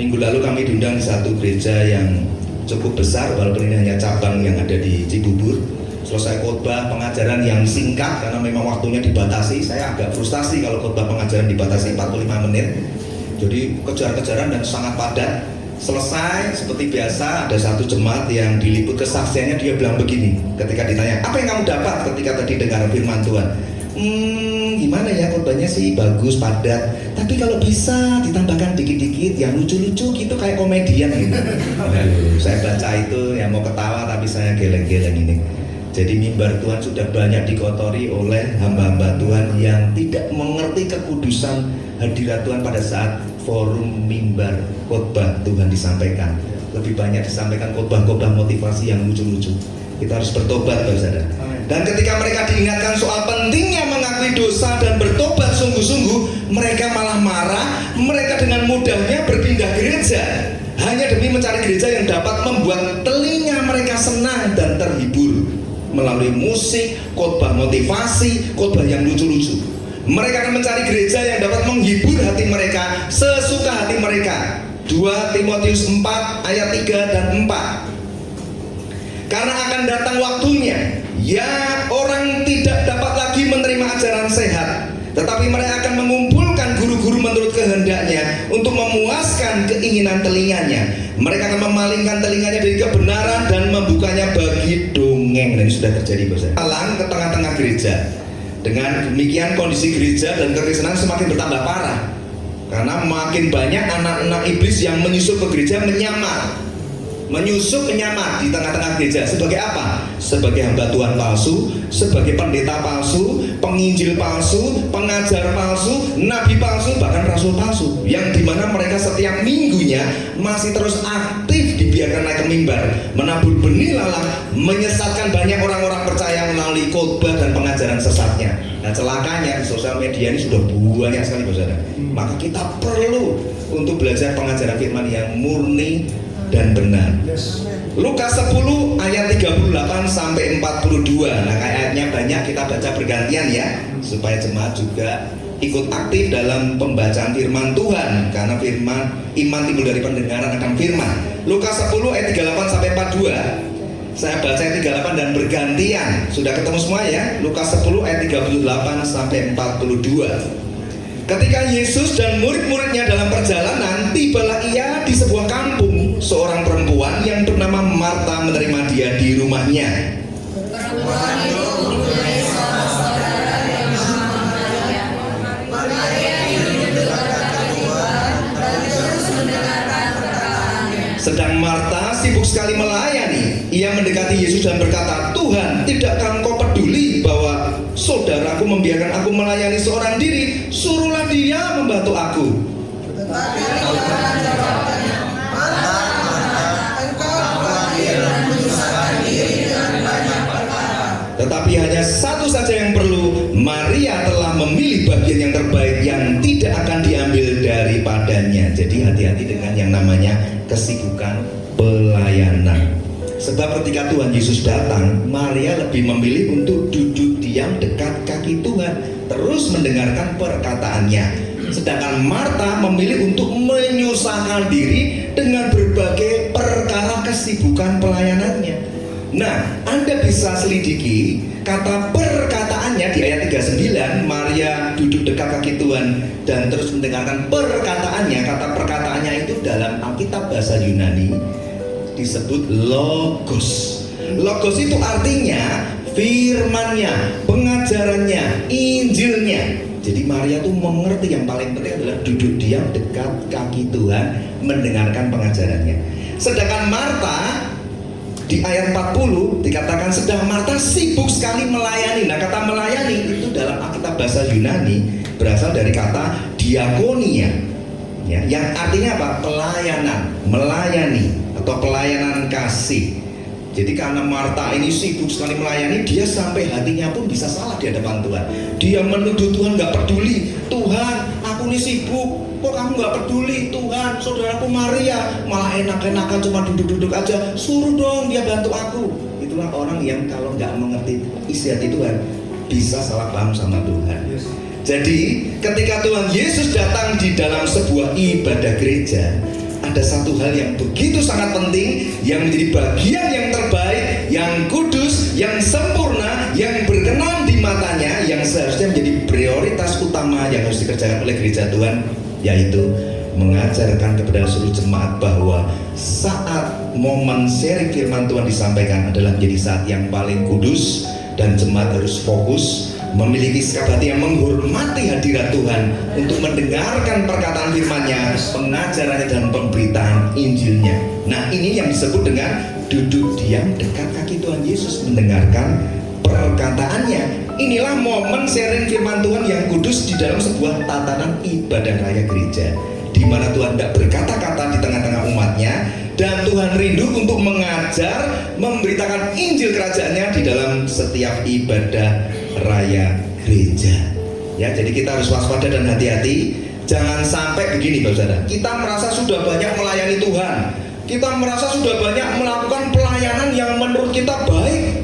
Minggu lalu kami diundang di satu gereja yang cukup besar, walaupun ini hanya cabang yang ada di Cibubur. Selesai khotbah pengajaran yang singkat karena memang waktunya dibatasi. Saya agak frustasi kalau khotbah pengajaran dibatasi 45 menit. Jadi kejar-kejaran dan sangat padat. Selesai seperti biasa, ada satu jemaat yang diliput kesaksiannya, dia bilang begini ketika ditanya, apa yang kamu dapat ketika tadi dengar firman Tuhan? Gimana ya, khotbahnya sih bagus, padat, tapi kalau bisa ditambahkan dikit-dikit yang lucu-lucu gitu, kayak komedian gitu. Saya baca itu ya mau ketawa tapi saya geleng-geleng ini. Jadi mimbar Tuhan sudah banyak dikotori oleh hamba-hamba Tuhan yang tidak mengerti kekudusan hadirat Tuhan pada saat forum mimbar khotbah Tuhan disampaikan. Lebih banyak disampaikan khotbah-khotbah motivasi yang lucu-lucu. Kita harus bertobat, saudara. Dan ketika mereka diingatkan soal pentingnya mengakui dosa dan bertobat sungguh-sungguh, mereka malah marah. Mereka dengan mudahnya berpindah gereja hanya demi mencari gereja yang dapat membuat telinga mereka senang dan terhibur melalui musik, khotbah motivasi, khotbah yang lucu-lucu. Mereka akan mencari gereja yang dapat menghibur hati mereka, sesuka hati mereka. 2 Timotius 4 ayat 3 dan 4. Karena akan datang waktunya, ya orang tidak dapat lagi menerima ajaran sehat, tetapi mereka akan mengumpulkan guru-guru menurut kehendaknya untuk memuaskan keinginan telinganya. Mereka akan memalingkan telinganya dari kebenaran dan membukanya bagi dongeng. Dan ini sudah terjadi, Bapak. Alang ke tengah-tengah gereja. Dengan demikian kondisi gereja dan kekristenan semakin bertambah parah, karena makin banyak anak-anak iblis yang menyusup ke gereja, menyusup menyamar di tengah-tengah gereja. Sebagai apa? Sebagai hamba Tuhan palsu, sebagai pendeta palsu, penginjil palsu, pengajar palsu, nabi palsu, bahkan rasul palsu, yang dimana mereka setiap minggunya masih terus aktif dibiarkan naik ke mimbar, menabur benih lalang, menyesatkan banyak orang-orang percaya melalui khotbah dan pengajaran sesatnya. Nah, celakanya di sosial media ini sudah banyak sekali, saudara. Maka kita perlu untuk belajar pengajaran firman yang murni dan benar. Lukas 10 ayat 38 sampai 42. Nah, ayatnya banyak, kita baca bergantian ya, supaya jemaat juga ikut aktif dalam pembacaan firman Tuhan, karena firman iman timbul dari pendengaran akan firman. Lukas 10 ayat 38 sampai 42. Saya baca ayat 38 dan bergantian. Sudah ketemu semua ya? Lukas 10 ayat 38 sampai 42. Ketika Yesus dan murid-muridnya dalam perjalanan, tibalah ia di sebuah kampung. Seorang perempuan yang bernama Marta menerima dia di rumahnya. Perempuan itu mempunyai seorang saudara yang bernama Maria. Maria itu duduk dekat Tuhan dan terus mendengarkan perkataannya. Sedang Marta sibuk sekali melayani. Ia mendekati Yesus dan berkata, "Tuhan, tidakkah engkau peduli bahwa saudaraku membiarkan aku melayani seorang diri? Suruhlah dia membantu aku." Tetapi Tuhan jawabnya, "Marta, engkau khawatir dan menyusahkan diri dengan banyak perkara. Tetapi hanya satu saja yang perlu. Maria telah memilih bagian yang terbaik yang tidak akan diambil daripadanya." Jadi hati-hati dengan yang namanya kesibukan pelayanan. Sebab ketika Tuhan Yesus datang, Maria lebih memilih untuk duduk diam dekat kaki Tuhan, terus mendengarkan perkataannya. Sedangkan Marta memilih untuk menyusahkan diri dengan berbagai perkara kesibukan pelayanannya. Nah, Anda bisa selidiki kata perkataannya di ayat 39. Maria duduk dekat kaki Tuhan dan terus mendengarkan perkataannya. Kata perkataannya itu dalam Alkitab bahasa Yunani disebut logos. Logos itu artinya firmannya, pengajarannya, Injilnya. Jadi Maria tuh mengerti yang paling penting adalah duduk diam dekat kaki Tuhan, mendengarkan pengajarannya. Sedangkan Marta di ayat 40 dikatakan sedang Marta sibuk sekali melayani. Nah, kata melayani itu dalam Alkitab bahasa Yunani berasal dari kata diakonia, ya, yang artinya apa? Pelayanan, melayani atau pelayanan kasih. Jadi karena Marta ini sibuk sekali melayani, dia sampai hatinya pun bisa salah di hadapan Tuhan. Dia menuduh Tuhan nggak peduli. "Tuhan, aku ini sibuk, kok kamu nggak peduli? Tuhan, saudaraku Maria malah enak-enakan cuma duduk-duduk aja. Suruh dong dia bantu aku." Itulah orang yang kalau nggak mengerti isi hati Tuhan bisa salah paham sama Tuhan. Jadi ketika Tuhan Yesus datang di dalam sebuah ibadah gereja, ada satu hal yang begitu sangat penting, yang menjadi bagian yang terbaik, yang kudus, yang sempurna, yang berkenan di matanya, yang seharusnya menjadi prioritas utama yang harus dikerjakan oleh gereja Tuhan, yaitu mengajarkan kepada seluruh jemaat bahwa saat momen sharing firman Tuhan disampaikan adalah menjadi saat yang paling kudus, dan jemaat harus fokus memiliki sikap hati yang menghormati hadirat Tuhan untuk mendengarkan perkataan firman-Nya, pengajarannya dan pemberitaan Injilnya. Nah, ini yang disebut dengan duduk diam dekat kaki Tuhan Yesus, mendengarkan perkataannya. Inilah momen sharing firman Tuhan yang kudus di dalam sebuah tatanan ibadah raya gereja, di mana Tuhan tidak berkata-kata di tengah-tengah umatnya, dan Tuhan rindu untuk mengajar, memberitakan Injil kerajaannya di dalam setiap ibadah raya gereja. Ya, jadi kita harus waspada dan hati-hati. Jangan sampai begini, Bapak Saudara. Kita merasa sudah banyak melayani Tuhan, kita merasa sudah banyak melakukan pelayanan yang menurut kita baik,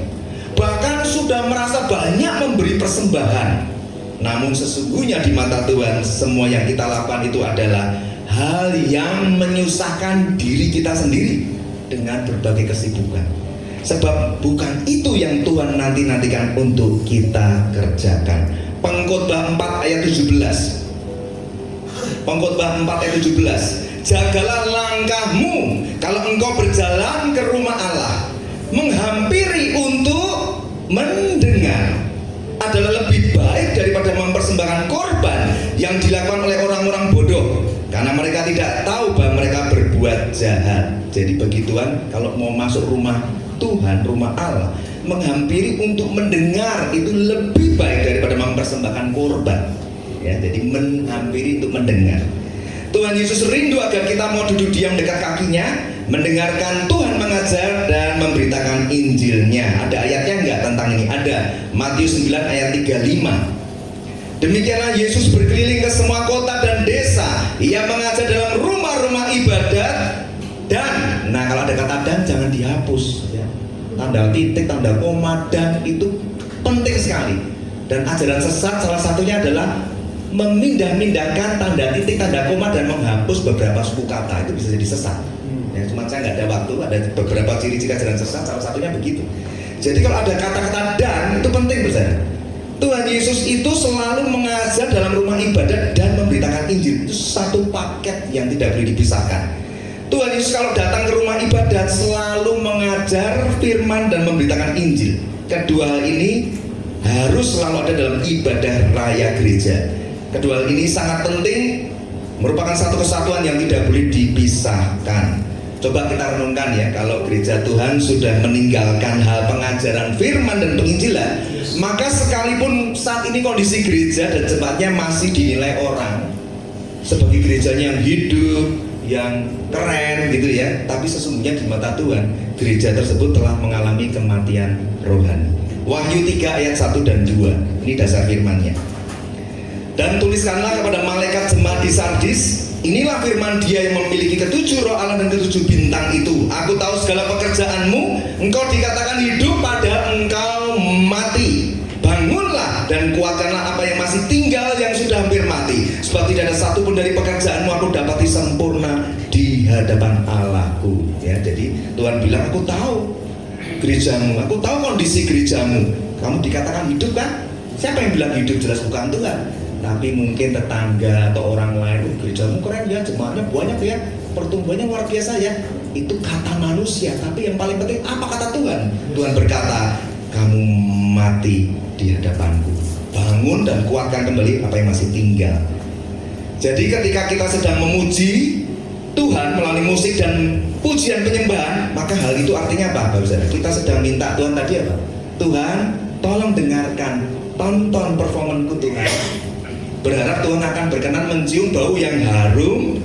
bahkan sudah merasa banyak memberi persembahan. Namun sesungguhnya di mata Tuhan semua yang kita lakukan itu adalah hal yang menyusahkan diri kita sendiri dengan berbagai kesibukan. Sebab bukan itu yang Tuhan nantikan untuk kita kerjakan. Pengkhotbah 4 ayat 17. Pengkhotbah 4 ayat 17. Jagalah langkahmu kalau engkau berjalan ke rumah Allah, menghampiri untuk mendengar adalah lebih baik daripada mempersembahkan korban yang dilakukan oleh orang-orang bodoh, karena mereka tidak tahu bahwa mereka berbuat jahat. Jadi bagi Tuhan, kalau mau masuk rumah Tuhan, rumah Allah, menghampiri untuk mendengar itu lebih baik daripada mempersembahkan korban. Ya, jadi menghampiri untuk mendengar. Tuhan Yesus rindu agar kita mau duduk diam dekat kakinya, mendengarkan Tuhan mengajar dan memberitakan Injilnya. Ada ayatnya enggak tentang ini? Ada. Matius 9 ayat 35. Demikianlah Yesus berkeliling ke semua kota dan desa. Ia mengajar dalam rumah-rumah ibadat dan, nah kalau ada kata dan jangan dihapus ya. Tanda titik, tanda koma, dan itu penting sekali. Dan ajaran sesat salah satunya adalah memindah-mindahkan tanda titik, tanda koma, dan menghapus beberapa suku kata. Itu bisa jadi sesat. Ya, cuma saya nggak ada waktu. Ada beberapa ciri-ciri ajaran sesat, salah satunya begitu. Jadi kalau ada kata-kata dan, itu penting bersama. Tuhan Yesus itu selalu mengajar dalam rumah ibadat dan memberitakan Injil. Itu satu paket yang tidak boleh dipisahkan. Tuhan Yesus kalau datang ke rumah ibadat selalu mengajar firman dan memberitakan Injil. Kedua hal ini harus selalu ada dalam ibadah raya gereja. Kedua hal ini sangat penting, merupakan satu kesatuan yang tidak boleh dipisahkan. Coba kita renungkan ya, kalau gereja Tuhan sudah meninggalkan hal pengajaran firman dan penginjilan, maka sekalipun saat ini kondisi gereja dan jemaatnya masih dinilai orang sebagai gerejanya yang hidup, yang keren gitu ya, tapi sesungguhnya di mata Tuhan gereja tersebut telah mengalami kematian rohani. Wahyu 3 ayat 1 dan 2. Ini dasar firman-Nya. Dan tuliskanlah kepada malaikat jemaat di Sardis, inilah firman Dia yang memiliki ketujuh roh Allah dan ketujuh bintang itu. Aku tahu segala pekerjaanmu, engkau dikatakan hidup padahal engkau mati. Bangunlah dan kuatkanlah apa yang masih tinggal yang sudah hampir mati. Sebab tidak ada satupun dari pekerjaanmu aku dapati sempurna di hadapan Allahku. Ya, jadi Tuhan bilang, aku tahu gerejamu, aku tahu kondisi gerejamu. Kamu dikatakan hidup kan? Siapa yang bilang hidup? Jelas bukan Tuhan. Tapi mungkin tetangga atau orang lain, gerejamu keren ya, jemaatnya banyak ya, pertumbuhannya luar biasa ya. Itu kata manusia, tapi yang paling penting apa kata Tuhan? Tuhan berkata, kamu mati di hadapanku. Bangun dan kuatkan kembali apa yang masih tinggal. Jadi ketika kita sedang memuji Tuhan melalui musik dan pujian penyembahan, maka hal itu artinya apa, Bapak Saudara? Kita sedang minta Tuhan tadi apa? Tuhan, tolong dengarkan, tonton performanku Tuhan. Berharap Tuhan akan berkenan mencium bau yang harum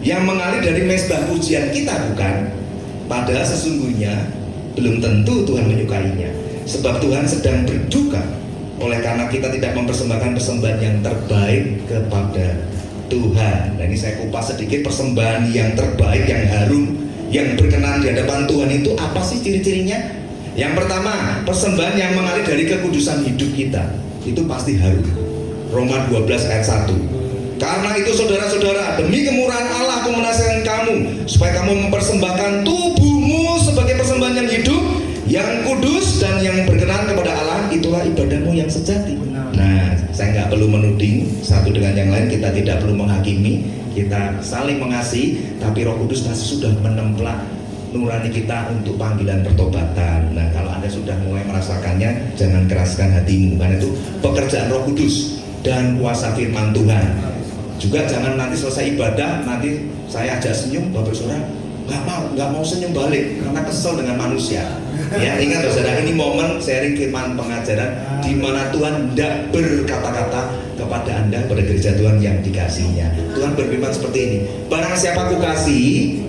yang mengalir dari mezbah pujian kita, bukan? Padahal sesungguhnya belum tentu Tuhan menyukainya. Sebab Tuhan sedang berduka oleh karena kita tidak mempersembahkan persembahan yang terbaik kepada Tuhan. Nah, ini saya kupas sedikit persembahan yang terbaik, yang harum, yang berkenan di hadapan Tuhan itu apa sih ciri-cirinya? Yang pertama, persembahan yang mengalir dari kekudusan hidup kita. Itu pasti harum. Roma 12 ayat 1. Karena itu saudara-saudara, demi kemurahan Allah aku menasihatkan kamu supaya kamu mempersembahkan tubuhmu sebagai persembahan yang hidup, yang kudus dan yang berkenan kepada Allah. Itulah ibadahmu yang sejati. Nah, saya nggak perlu menuding satu dengan yang lain, kita tidak perlu menghakimi, kita saling mengasihi, tapi Roh Kudus pasti sudah menemplak nurani kita untuk panggilan pertobatan. Nah, kalau Anda sudah mulai merasakannya, jangan keraskan hatimu, karena itu pekerjaan Roh Kudus dan kuasa firman Tuhan. Juga jangan nanti selesai ibadah, nanti saya ajak senyum, Bapak Saudara nggak mau senyum balik karena kesel dengan manusia. Ya, ingat saudara, ini momen sharing firman pengajaran di mana Tuhan tidak berkata-kata kepada Anda, pada gereja Tuhan yang dikasihinya. Tuhan berfirman seperti ini, barang siapa aku kasih,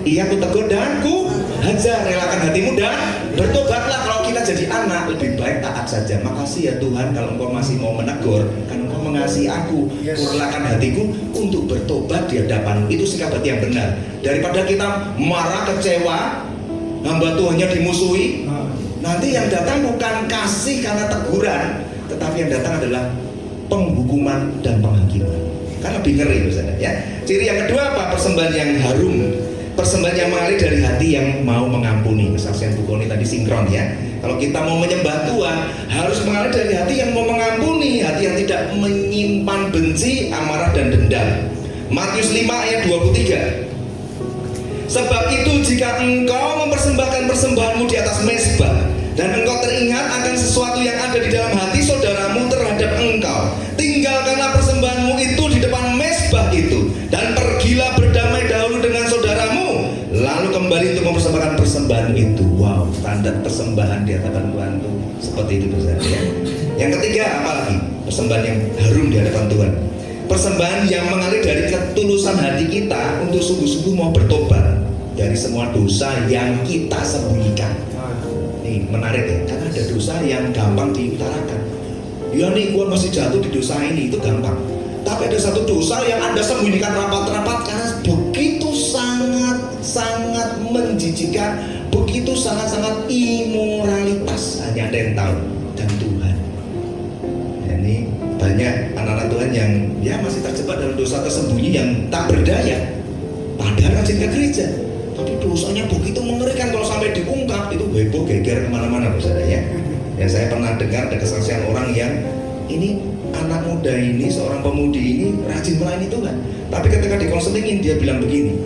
ia ku tegur dan ku hajar, relakan hatimu dan bertobatlah. Kalau kita jadi anak, lebih baik taat saja. Makasih ya Tuhan kalau engkau masih mau menegur, karena engkau mengasihi aku. Relakan hatiku untuk bertobat di hadapanmu. Itu sikap hati yang benar. Daripada kita marah, kecewa, hamba Tuhannya dimusuhi, nanti yang datang bukan kasih karena teguran, tetapi yang datang adalah penghukuman dan penghakiman. Kan lebih ngeri saudara ya. Ciri yang kedua apa? Persembahan yang harum, persembahan yang mengalir dari hati yang mau mengampuni. Kesaksian Bu Koni tadi sinkron ya. Kalau kita mau menyembah Tuhan, harus mengalir dari hati yang mau mengampuni, hati yang tidak menyimpan benci, amarah dan dendam. Matius 5 ayat 23. Sebab itu jika engkau mempersembahkan persembahanmu di atas mezbah dan engkau teringat akan sesuatu yang ada di dalam hati saudaramu terhadap engkau, tinggalkanlah persembahanmu itu di depan mezbah itu dan pergilah berdamai dahulu dengan saudaramu, lalu kembali untuk mempersembahkan persembahan itu. Wow, tanda persembahan di hadapan Tuhan itu seperti itu saudara ya. Yang ketiga apa lagi? Persembahan yang harum di hadapan Tuhan. Persembahan yang mengalir dari ketulusan hati kita untuk sungguh-sungguh mau bertobat dari semua dosa yang kita sembunyikan. Ini menarik ya, karena ada dosa yang gampang diutarakan. Ya nih, gua masih jatuh di dosa ini, itu gampang. Tapi ada satu dosa yang Anda sembunyikan rapat-rapat karena begitu sangat menjijikan, begitu sangat imoralitas. Hanya ada yang tahu, dan Tuhan. Ya, ini banyak anak-anak Tuhan yang ya masih terjebak dalam dosa tersembunyi yang tak berdaya, padahal rajin ke gereja, tapi dosanya begitu mengerikan. Kalau sampai diungkap itu heboh geger kemana-mana saudara ya. Ya saya pernah dengar ada kesaksian orang yang ini anak muda ini, seorang pemudi ini rajin melayani Tuhan, tapi ketika dikonselingin dia bilang begini,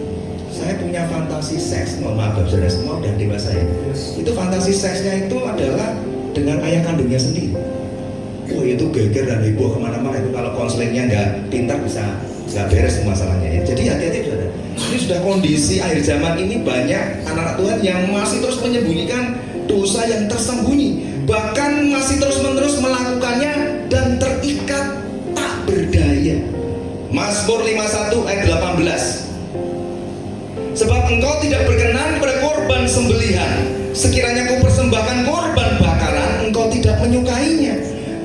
saya punya fantasi seks, mohon maaf saudara semua udah dewasa ya. Itu fantasi seksnya itu adalah dengan ayah kandungnya sendiri. Oh itu geger dan heboh kemana-mana. Itu kalau konselingnya nggak pintar bisa nggak beres masalahnya ya. Jadi hati-hati saudara. Ini sudah kondisi akhir zaman ini, banyak anak-anak Tuhan yang masih terus menyembunyikan dosa yang tersembunyi, bahkan masih terus-menerus melakukannya dan terikat tak berdaya. Mazmur 51 ayat 18. Sebab engkau tidak berkenan pada korban sembelihan, sekiranya kau persembahkan korban bakaran, engkau tidak menyukainya.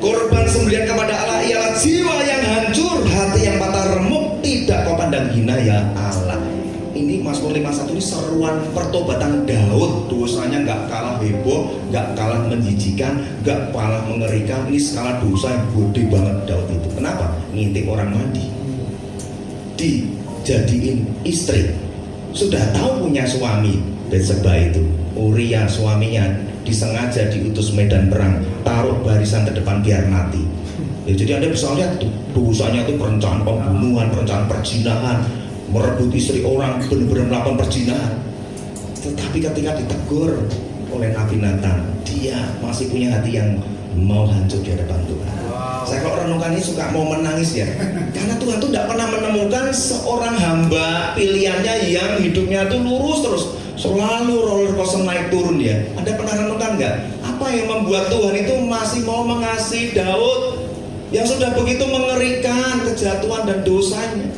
Korban sembelihan kepada Allah ialah jiwa yang hancur, hati yang patah remuk, tidak kau pandang hina ya Allah. Ini Mazmur 51 ini seruan pertobatan Daud. Dosanya nggak kalah heboh, nggak kalah menjijikan, nggak kalah mengerikan. Ini skala dosa yang gede banget Daud itu. Kenapa? Ngintip orang mandi, dijadiin istri, sudah tahu punya suami Betseba itu, Uria suaminya, disengaja diutus medan perang, taruh barisan terdepan biar mati. Ya, jadi Anda bisa lihat tuh, dosanya itu perencanaan pembunuhan, perencanaan perzinahan, merebut istri orang, benar-benar melakukan perzinahan. Tetapi ketika ditegur oleh Nabi Nathan, dia masih punya hati yang mau hancur di hadapan Tuhan. Saya kalau renungkan ini suka mau menangis ya, karena Tuhan tuh tidak pernah menemukan seorang hamba pilihannya yang hidupnya tuh lurus terus, selalu roller coaster naik turun dia. Anda pernah renungkan nggak? Apa yang membuat Tuhan itu masih mau mengasihi Daud yang sudah begitu mengerikan kejatuhan dan dosanya?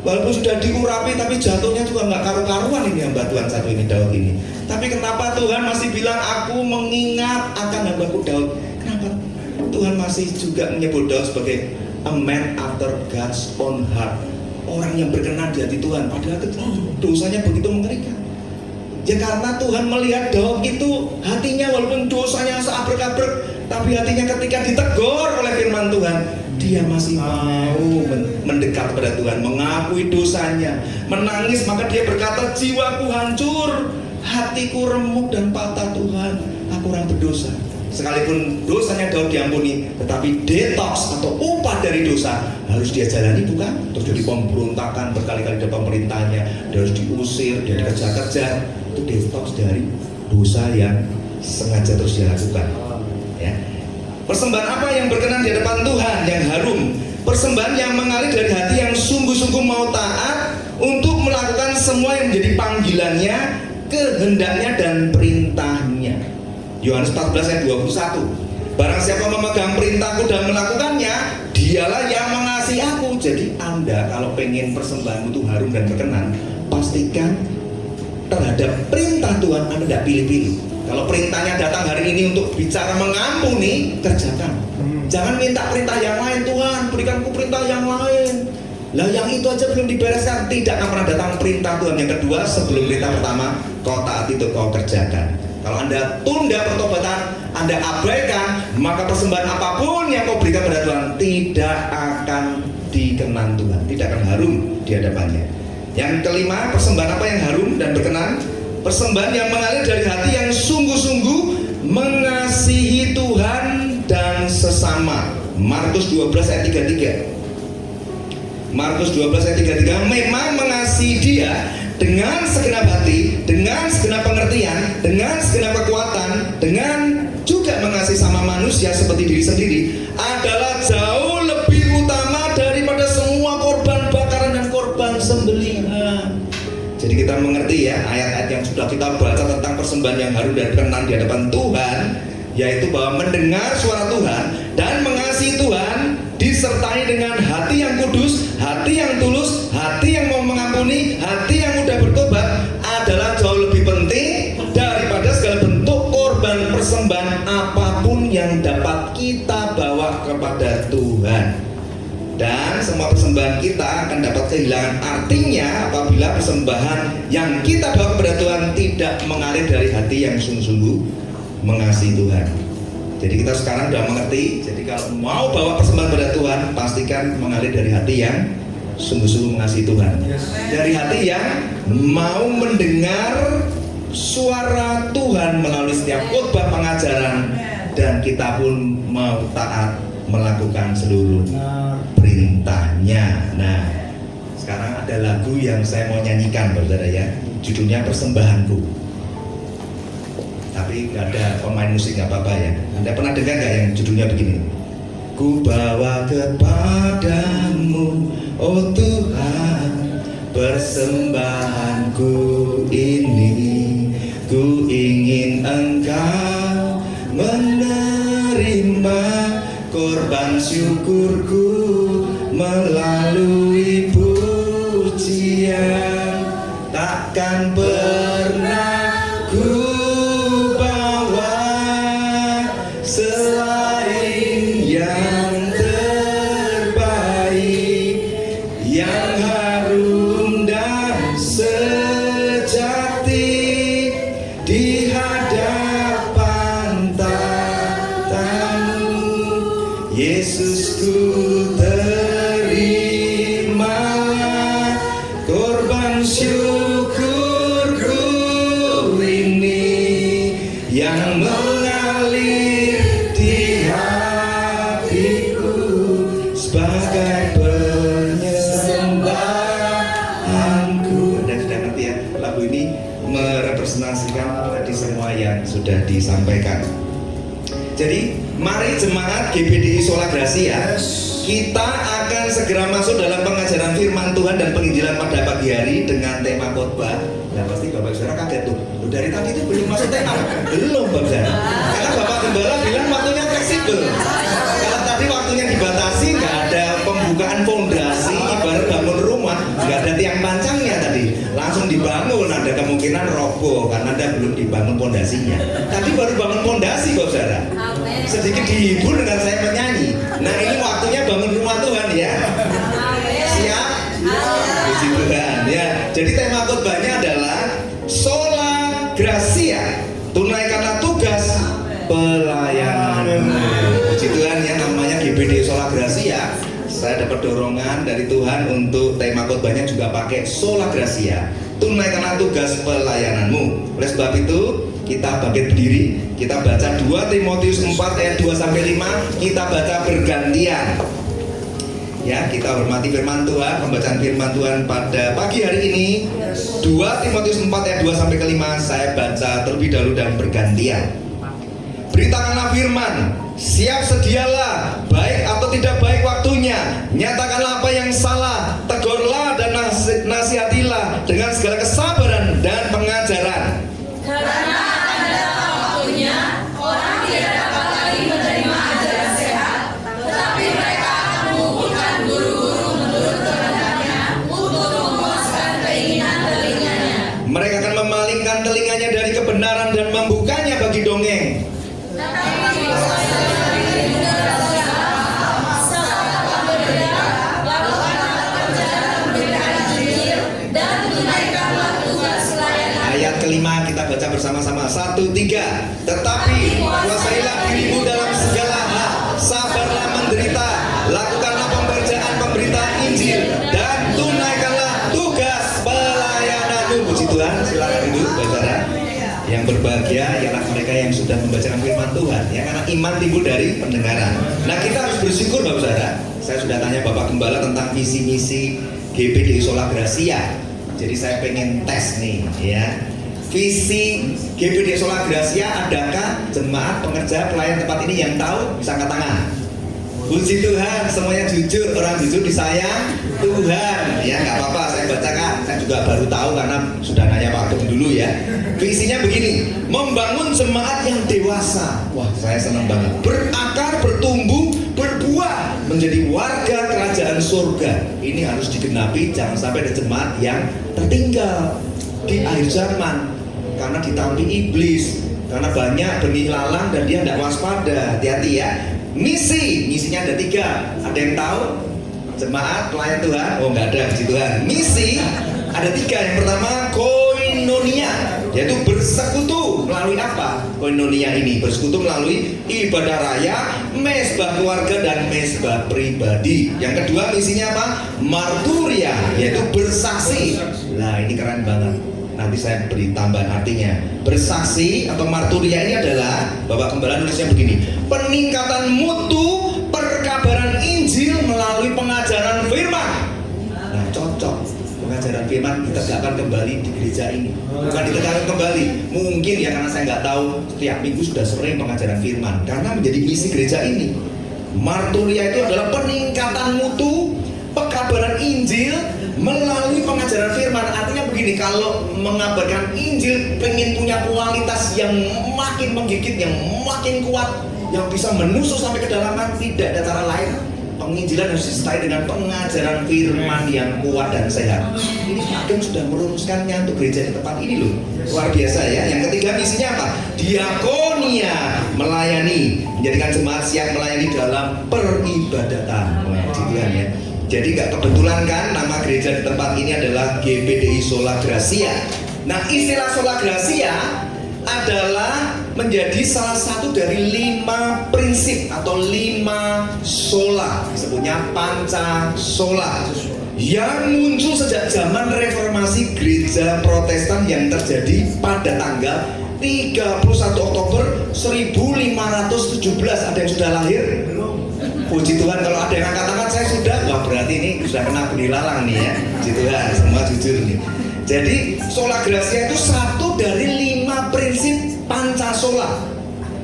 Walaupun sudah diurapi tapi jatuhnya juga nggak karu-karuan ini hamba Tuhan satu ini, Daud ini. Tapi kenapa Tuhan masih bilang aku mengingat akan hambaku Daud? Kenapa Tuhan masih juga menyebut Daud sebagai a man after God's own heart, orang yang berkenan di hati Tuhan, padahal dosanya begitu mengerikan. Ya karena Tuhan melihat Daud itu hatinya walaupun dosanya seabrek-abrek, tapi hatinya ketika ditegur oleh firman Tuhan, dia masih mau mendekat kepada Tuhan, mengakui dosanya, menangis. Maka dia berkata, jiwaku hancur, hatiku remuk dan patah Tuhan, aku orang berdosa. Sekalipun dosanya Daud diampuni, tetapi detox atau upah dari dosa harus dia jalani, bukan? Terus jadi pemberontakan berkali-kali dari pemerintahnya, dia harus diusir, dia dikejar-kejar. Itu detox dari dosa yang sengaja terus dia lakukan ya. Persembahan apa yang berkenan di hadapan Tuhan, yang harum? Persembahan yang mengalir dari hati yang sungguh-sungguh mau taat untuk melakukan semua yang menjadi panggilannya, kehendaknya dan perintahnya. Yohanes 14 ayat 21. Barang siapa memegang perintahku dan melakukannya, dialah yang mengasihi aku. Jadi Anda kalau pengen persembahanmu itu harum dan berkenan, pastikan terhadap perintah Tuhan Anda tidak pilih-pilih. Kalau perintahnya datang hari ini untuk bicara mengampuni, kerjakan. Jangan minta perintah yang lain, Tuhan berikanku perintah yang lain. Lah yang itu aja belum dibereskan, tidak akan pernah datang perintah Tuhan yang kedua sebelum perintah pertama. Kau taat itu kau kerjakan. Kalau Anda tunda pertobatan, Anda abaikan, maka persembahan apapun yang kau berikan pada Tuhan tidak akan dikenan Tuhan, tidak akan harum di hadapannya. Yang kelima, persembahan apa yang harum dan berkenan? Persembahan yang mengalir dari hati yang sungguh-sungguh mengasihi Tuhan dan sesama. Markus 12 ayat 33. Markus 12 ayat 33, memang mengasihi Dia dengan segenap hati, dengan segenap pengertian, dengan segenap kekuatan, dengan juga mengasihi sama manusia seperti diri sendiri adalah jauh lebih utama daripada semua korban bakaran dan korban sembelihan. Jadi kita mengerti ya ayat-ayat yang sudah kita baca tentang persembahan yang harum dan berkenan di hadapan Tuhan, yaitu bahwa mendengar suara Tuhan dan mengasihi Tuhan disertai dengan hati yang kudus, hati yang tulus, hati yang mau mengampuni, hati yang mudah bertobat adalah jauh lebih penting daripada segala bentuk korban persembahan apapun yang dapat kita bawa kepada Tuhan. Dan semua persembahan kita akan dapat kehilangan artinya apabila persembahan yang kita bawa kepada Tuhan tidak mengalir dari hati yang sungguh-sungguh mengasihi Tuhan. Jadi kita sekarang sudah mengerti. Jadi kalau mau bawa persembahan pada Tuhan, pastikan mengalir dari hati yang sungguh-sungguh mengasihi Tuhan. Dari hati yang mau mendengar suara Tuhan melalui setiap khotbah pengajaran, dan kita pun mau taat melakukan seluruh perintahnya. Nah, sekarang ada lagu yang saya mau nyanyikan, saudara ya. Judulnya Persembahanku. Tapi nggak ada pemain musik, nggak apa-apa ya. Anda pernah dengar nggak yang judulnya begini? Ku bawa kepadamu, oh Tuhan, persembahanku ini. Ku ingin Engkau menerima korban syukurku melalui pujian. Takkan pernah ku bawa selain yang terbaik, yang harum dan sejati di hadapan tatamu. Yesus, ku terima korban syukurku ini yang mengalir di hatiku sebagai persembahanku. Anda sudah ngerti ya, lagu ini merepresentasikan tadi semua yang sudah disampaikan. Jadi mari jemaat GBDI Sola Gracia, kita akan segera masuk dalam pengajaran firman Tuhan dan penginjilan pada pagi hari dengan tema khotbah. Nah pasti Bapak Saudara kaget tuh, dari tadi itu belum masuk tema. Belum Bapak Saudara, karena Bapak Gembala bilang waktunya fleksibel. Kalau tadi waktunya dibatasi, nggak ada pembukaan fondasi, ibarat bangun rumah, nggak ada tiang pancangnya tadi, langsung dibangun, ada kemungkinan roboh karena Anda belum dibangun fondasinya. Tadi baru bangun fondasi Bapak Saudara. Sedikit dihibur dengan saya menyanyi. Nah ini waktunya bangun rumah Tuhan ya. Siap? Puji Tuhan ya. Jadi tema khotbahnya adalah Sola Gracia, tunaikanlah tugas pelayanan. Puji Tuhan ya, namanya GBD Sola Gracia. Saya dapat dorongan dari Tuhan untuk tema khotbahnya juga pakai Sola Gracia, tunaikanlah tugas pelayananmu. Oleh sebab itu kita bangkit berdiri, kita baca 2 Timotius 4 ayat 2-5, kita baca bergantian. Ya, kita hormati firman Tuhan, pembacaan firman Tuhan pada pagi hari ini. 2 Timotius 4 ayat 2-5, saya baca terlebih dahulu dan bergantian. Beritakanlah firman, siap sedialah, baik atau tidak baik waktunya. Nyatakanlah apa yang salah, tegurlah dan nasihatilah dengan segala kesabaran dan pengajaran. Karena ada waktunya orang tidak dapat lagi menerima ajaran sehat, tetapi mereka akan mengumpulkan guru-guru menurut kehendaknya untuk memuaskan keinginan telinganya. Mereka akan memalingkan telinganya dari kebenaran dan membukanya bagi dongeng. Tetapi dari juga saat berbeda, lakukanlah pekerjaan pemberitaan Injil dan tunaikanlah tugas pelayanan. Ayat kelima kita baca bersama-sama. 1, 3. Tetapi kuasailah sudah membacakan firman Tuhan ya, karena iman timbul dari pendengaran. Nah, kita harus bersyukur Bapak Saudara. Saya sudah tanya Bapak Gembala tentang visi-misi GPDI Sola Gracia. Jadi saya pengen tes nih ya. Visi GPDI Sola Gracia, adakah jemaat pengerja pelayan tempat ini yang tahu? Bisa angkat tangan. Puji Tuhan, semuanya jujur, orang jujur disayang Tuhan. Ya nggak apa-apa, saya bacakan. Saya juga baru tahu karena sudah nanya Pak Agung dulu ya. Visinya begini, membangun jemaat yang dewasa. Wah, saya senang banget. Berakar, bertumbuh, berbuah menjadi warga kerajaan surga. Ini harus digenapi, jangan sampai ada jemaat yang tertinggal di akhir zaman karena ditampi iblis. Karena banyak benih lalang dan dia tidak waspada. Hati-hati ya. Misinya ada 3. Ada yang tahu? Jemaat pelayan Tuhan? Oh nggak ada, puji Tuhan. Misi ada 3. Yang pertama koinonia, yaitu bersekutu. Melalui apa? Koinonia ini bersekutu melalui ibadah raya, mesbah keluarga dan mesbah pribadi. Yang kedua misinya apa? Marturia, yaitu bersaksi. Nah ini keren banget. Nanti saya beri tambahan artinya. Bersaksi atau marturia ini adalah, Bapak Gembala nulisnya begini, peningkatan mutu perkabaran Injil melalui pengajaran firman. Nah cocok, pengajaran firman ditegakkan kembali di gereja ini. Bukan ditegakkan kembali, mungkin ya karena saya nggak tahu, setiap minggu sudah sering pengajaran firman, karena menjadi misi gereja ini. Marturia itu adalah peningkatan mutu pekabaran Injil melalui pengajaran firman. Artinya begini, kalau mengabarkan Injil pengen punya kualitas yang makin menggigit, yang makin kuat, yang bisa menusuk sampai kedalaman, tidak ada cara lain. Penginjilan harus disertai dengan pengajaran firman yang kuat dan sehat. Ini Hakim sudah merumuskannya untuk gereja di tempat ini loh. Luar biasa ya. Yang ketiga misinya apa? Diakonia, melayani, menjadikan jemaat siap melayani dalam peribadatan. Wah, Tuhan ya. Jadi nggak kebetulan kan nama gereja di tempat ini adalah GPDI Sola Gracia. Nah istilah Sola Gracia adalah menjadi salah satu dari 5 prinsip atau 5 sola, disebutnya Panca Sola, yang muncul sejak zaman reformasi gereja Protestan yang terjadi pada tanggal 31 Oktober 1517. Ada yang sudah lahir? Puji Tuhan, kalau ada yang angkat tangan saya sudah. Wah berarti ini sudah kena benih lalang nih ya. Puji Tuhan, semua jujur nih. Jadi Sola Gracia itu satu dari 5 prinsip Pancasola.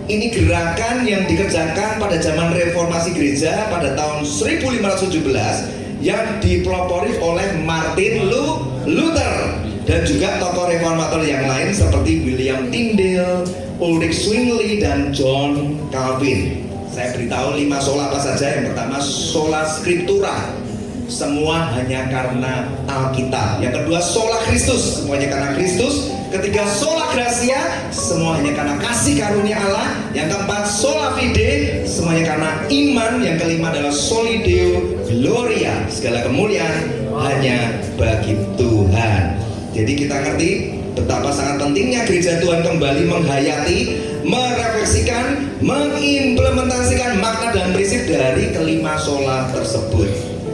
Ini gerakan yang dikerjakan pada zaman reformasi gereja pada tahun 1517 yang dipelopori oleh Martin Luther dan juga tokoh reformator yang lain seperti William Tyndale, Ulrich Zwingli dan John Calvin. Saya beritahu 5 sola apa saja. Yang pertama sola scriptura, semua hanya karena Alkitab. Yang kedua sola Kristus, semuanya karena Kristus. Ketiga sola gracia, semua hanya karena kasih karunia Allah. Yang keempat sola fide, semuanya karena iman. Yang kelima adalah soli deo gloria, segala kemuliaan hanya bagi Tuhan. Jadi kita ngerti betapa sangat pentingnya gereja Tuhan kembali menghayati, merefleksikan, mengimplementasikan makna dan prinsip dari kelima sola tersebut.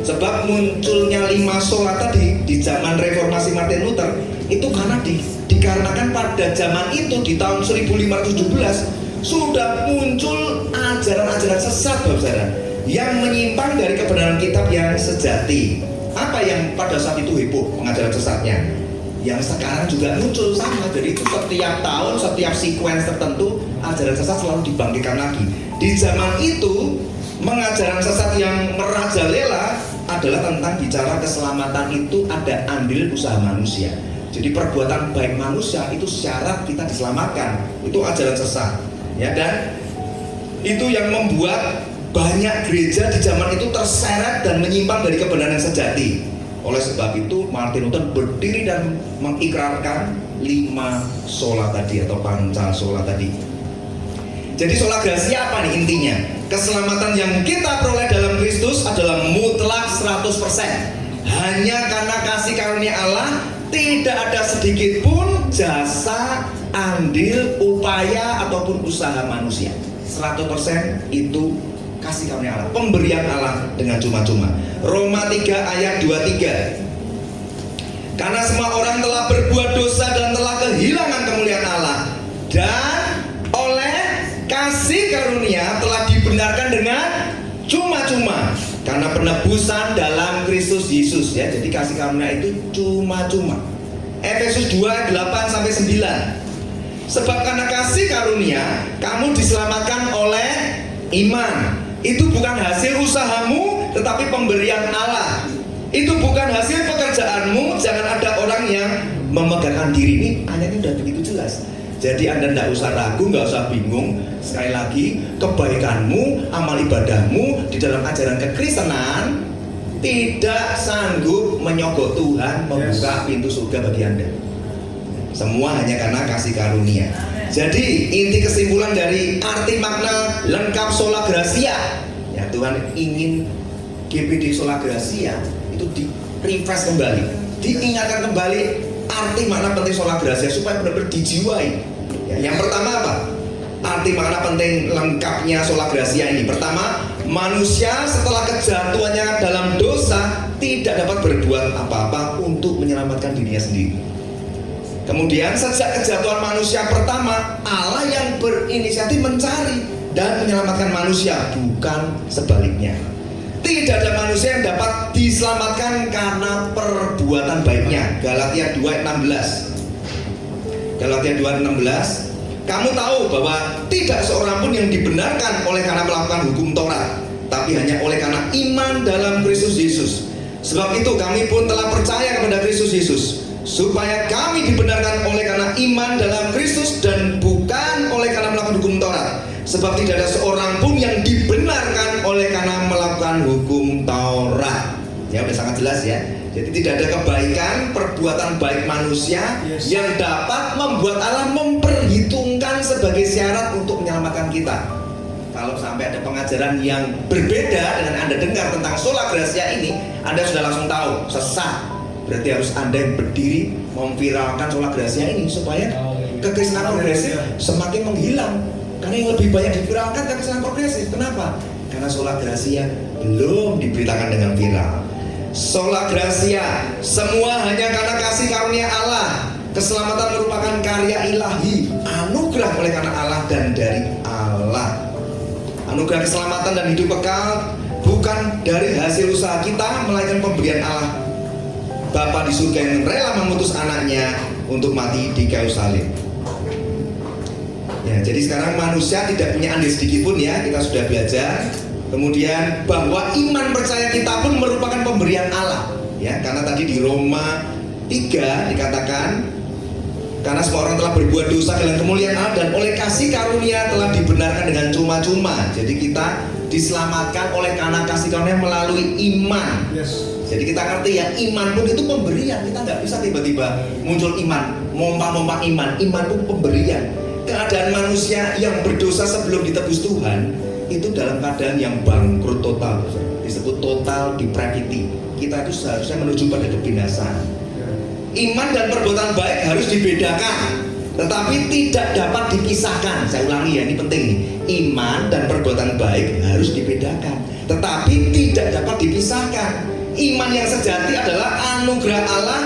Sebab munculnya 5 sola tadi di zaman reformasi Martin Luther itu karena dikarenakan pada zaman itu di tahun 1517 sudah muncul ajaran-ajaran sesat Bapak Saudara yang menyimpang dari kebenaran kitab yang sejati. Apa yang pada saat itu heboh pengajaran sesatnya? Yang sekarang juga muncul sama. Jadi itu setiap tahun, setiap sequence tertentu ajaran sesat selalu dibangkitkan lagi. Di zaman itu mengajaran sesat yang merajalela adalah tentang bicara keselamatan itu ada andil usaha manusia. Jadi perbuatan baik manusia itu syarat kita diselamatkan. Itu ajaran sesat. Ya, dan itu yang membuat banyak gereja di zaman itu terseret dan menyimpang dari kebenaran sejati. Oleh sebab itu Martin Luther berdiri dan mengikrarkan 5 sola tadi atau panca sola tadi. Jadi sola gracia apa nih intinya? Keselamatan yang kita peroleh dalam Kristus adalah mutlak 100%. Hanya karena kasih karunia Allah, tidak ada sedikit pun jasa, andil, upaya ataupun usaha manusia. 100% itu kasih karunia Allah, pemberian Allah dengan cuma-cuma. Roma 3 ayat 23. Karena semua orang telah berbuat dosa dan telah kehilangan kemuliaan Allah, dan oleh Kasih karunia telah dibenarkan dengan cuma-cuma karena penebusan dalam Kristus Yesus ya. Jadi kasih karunia itu cuma-cuma. Efesus 2 8 sampai 9. Sebab karena kasih karunia kamu diselamatkan oleh iman. Itu bukan hasil usahamu tetapi pemberian Allah. Itu bukan hasil pekerjaanmu. Jangan ada orang yang memegahkan diri. Ini ayatnya udah begitu jelas. Jadi Anda tidak usah ragu, nggak usah bingung. Sekali lagi, kebaikanmu, amal ibadahmu di dalam ajaran kekristenan tidak sanggup menyogok Tuhan membuka pintu surga bagi Anda. Semua hanya karena kasih karunia. Jadi inti kesimpulan dari arti makna lengkap sola gratia, ya Tuhan ingin GPD sola gratia itu di-refresh kembali, diingatkan kembali arti makna penting sola gratia supaya benar-benar dijiwai. Ya, yang pertama apa? Arti makna penting lengkapnya sola gratia ini. Pertama, manusia setelah kejatuhannya dalam dosa tidak dapat berbuat apa-apa untuk menyelamatkan dirinya sendiri. Kemudian sejak kejatuhan manusia pertama, Allah yang berinisiatif mencari dan menyelamatkan manusia, bukan sebaliknya. Tidak ada manusia yang dapat diselamatkan karena perbuatan baiknya. Galatia 2:16. Galatia 2:16. Kamu tahu bahwa tidak seorang pun yang dibenarkan oleh karena melakukan hukum Taurat, tapi hanya oleh karena iman dalam Kristus Yesus. Sebab itu kami pun telah percaya kepada Kristus Yesus, supaya kami dibenarkan oleh karena iman dalam Kristus dan bukan oleh karena melakukan hukum Taurat. Sebab tidak ada seorang pun yang dibenarkan oleh karena melakukan hukum Taurat. Ya, udah sangat jelas ya. Jadi tidak ada kebaikan, perbuatan baik manusia yang dapat membuat Allah memperhitungkan sebagai syarat untuk menyelamatkan kita. Kalau sampai ada pengajaran yang berbeda dengan Anda dengar tentang sola gratia ini, Anda sudah langsung tahu sesat. Berarti harus Anda yang berdiri memviralkan sola gratia ini supaya kekristenan progresif semakin menghilang. Karena yang lebih banyak diviralkan kekristenan progresif. Kenapa? Karena sola gratia belum diberitakan dengan viral. Sola gratia, semua hanya karena kasih karunia Allah. Keselamatan merupakan karya ilahi, anugerah oleh karena Allah dan dari Allah. Anugerah keselamatan dan hidup kekal bukan dari hasil usaha kita, melainkan pemberian Allah Bapa di surga yang rela mengutus anaknya untuk mati di kayu salib. Ya, jadi sekarang manusia tidak punya andil sedikit pun ya, kita sudah belajar. Kemudian bahwa iman percaya kita pun merupakan pemberian Allah. Ya, karena tadi di Roma 3 dikatakan, karena semua orang telah berbuat dosa dengan kemuliaan Allah dan oleh kasih karunia telah dibenarkan dengan cuma-cuma. Jadi kita diselamatkan oleh karena kasih karunia melalui iman. Jadi kita ngerti ya, iman pun itu pemberian. Kita nggak bisa tiba-tiba muncul iman, mompa-mompa iman. Iman pun pemberian. Keadaan manusia yang berdosa sebelum ditebus Tuhan itu dalam keadaan yang bangkrut total, disebut total depravity. Kita itu seharusnya menuju pada kebinasaan. Iman dan perbuatan baik harus dibedakan, tetapi tidak dapat dipisahkan. Saya ulangi ya, ini penting nih. Iman dan perbuatan baik harus dibedakan, tetapi tidak dapat dipisahkan. Iman yang sejati adalah anugerah Allah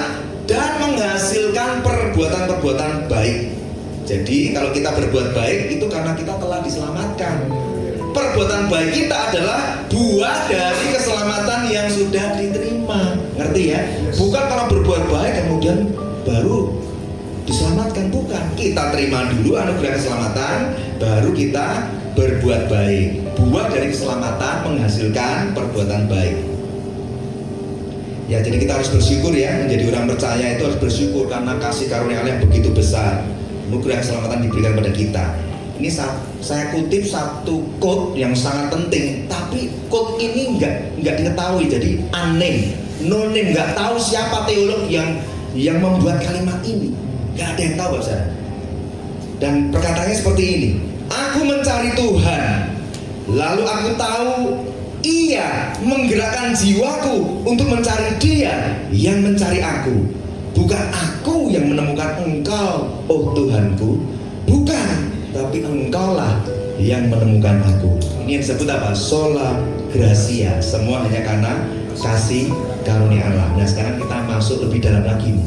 dan menghasilkan perbuatan-perbuatan baik. Jadi kalau kita berbuat baik itu karena kita telah diselamatkan. Perbuatan baik kita adalah buah dari keselamatan yang sudah diterima. Ngerti ya? Bukan kalau berbuat baik kemudian baru diselamatkan, bukan. Kita terima dulu anugerah keselamatan, baru kita berbuat baik. Buah dari keselamatan menghasilkan perbuatan baik. Ya, jadi kita harus bersyukur ya, menjadi orang percaya itu harus bersyukur karena kasih karunia Allah yang begitu besar. Anugerah keselamatan diberikan pada kita. Ini saya kutip satu quote yang sangat penting, tapi quote ini nggak diketahui, jadi unnamed, no name, nggak tahu siapa teolog yang membuat kalimat ini, nggak ada yang tahu saudara. Dan perkataannya seperti ini: aku mencari Tuhan, lalu aku tahu Ia menggerakkan jiwaku untuk mencari Dia yang mencari aku. Bukan aku yang menemukan Engkau, oh Tuhanku, bukan, tapi Engkaulah yang menemukan aku. Ini yang disebut apa? Sola gratia. Semua hanya karena kasih karunia Allah. Nah, sekarang kita masuk lebih dalam lagi nih.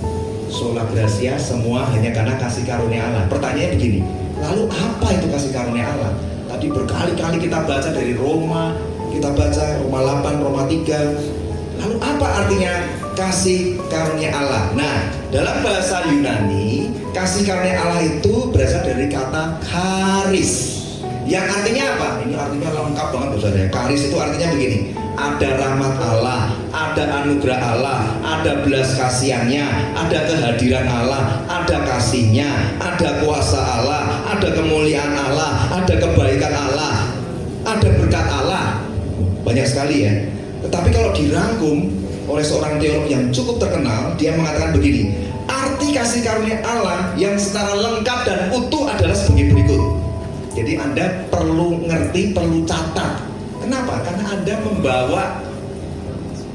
Sola gratia, semua hanya karena kasih karunia Allah. Pertanyaannya begini, Lalu apa itu kasih karunia Allah? Tadi berkali-kali kita baca dari Roma, kita baca Roma 8, Roma 3. Lalu apa artinya kasih karunia Allah? Nah, dalam bahasa Yunani, kasih karunia Allah itu berasal dari kata charis. Yang artinya apa? Ini artinya lengkap banget saudara. Charis itu artinya begini: ada rahmat Allah, ada anugerah Allah, ada belas kasihannya, ada kehadiran Allah, ada kasihnya, ada kuasa Allah, ada kemuliaan Allah, ada kebaikan Allah, ada berkat Allah. Banyak sekali ya. Tetapi kalau dirangkum oleh seorang teolog yang cukup terkenal, dia mengatakan begini: arti kasih karunia Allah yang secara lengkap dan utuh adalah sebagai berikut. Jadi Anda perlu ngerti, perlu catat. Kenapa? Karena Anda membawa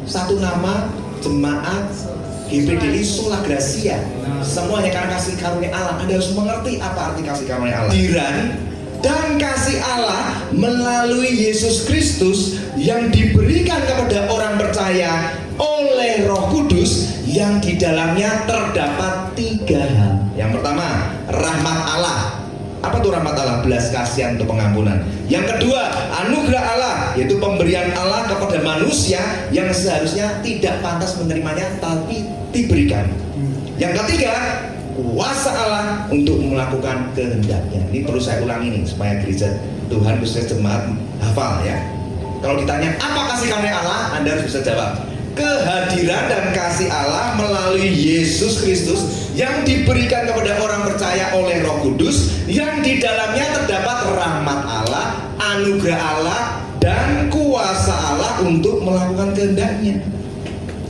satu nama jemaat GPDI Sola Gracia. Semuanya karena kasih karunia Allah. Anda harus mengerti apa arti kasih karunia Allah. Kehadiran dan kasih Allah melalui Yesus Kristus yang diberikan kepada orang percaya oleh Roh Kudus, yang di dalamnya terdapat 3 hal. Yang pertama, rahmat Allah. Apa tuh rahmat Allah? Belas kasihan untuk pengampunan. Yang kedua, anugerah Allah, yaitu pemberian Allah kepada manusia yang seharusnya tidak pantas menerimanya tapi diberikan. Yang ketiga, kuasa Allah untuk melakukan kehendaknya. Ini perlu saya ulang ini supaya gereja Tuhan khususnya jemaat hafal ya. Kalau ditanya apa kasih karunia Allah, Anda harus bisa jawab: kehadiran dan kasih Allah melalui Yesus Kristus yang diberikan kepada orang percaya oleh Roh Kudus, yang di dalamnya terdapat rahmat Allah, anugerah Allah, dan kuasa Allah untuk melakukan kehendaknya.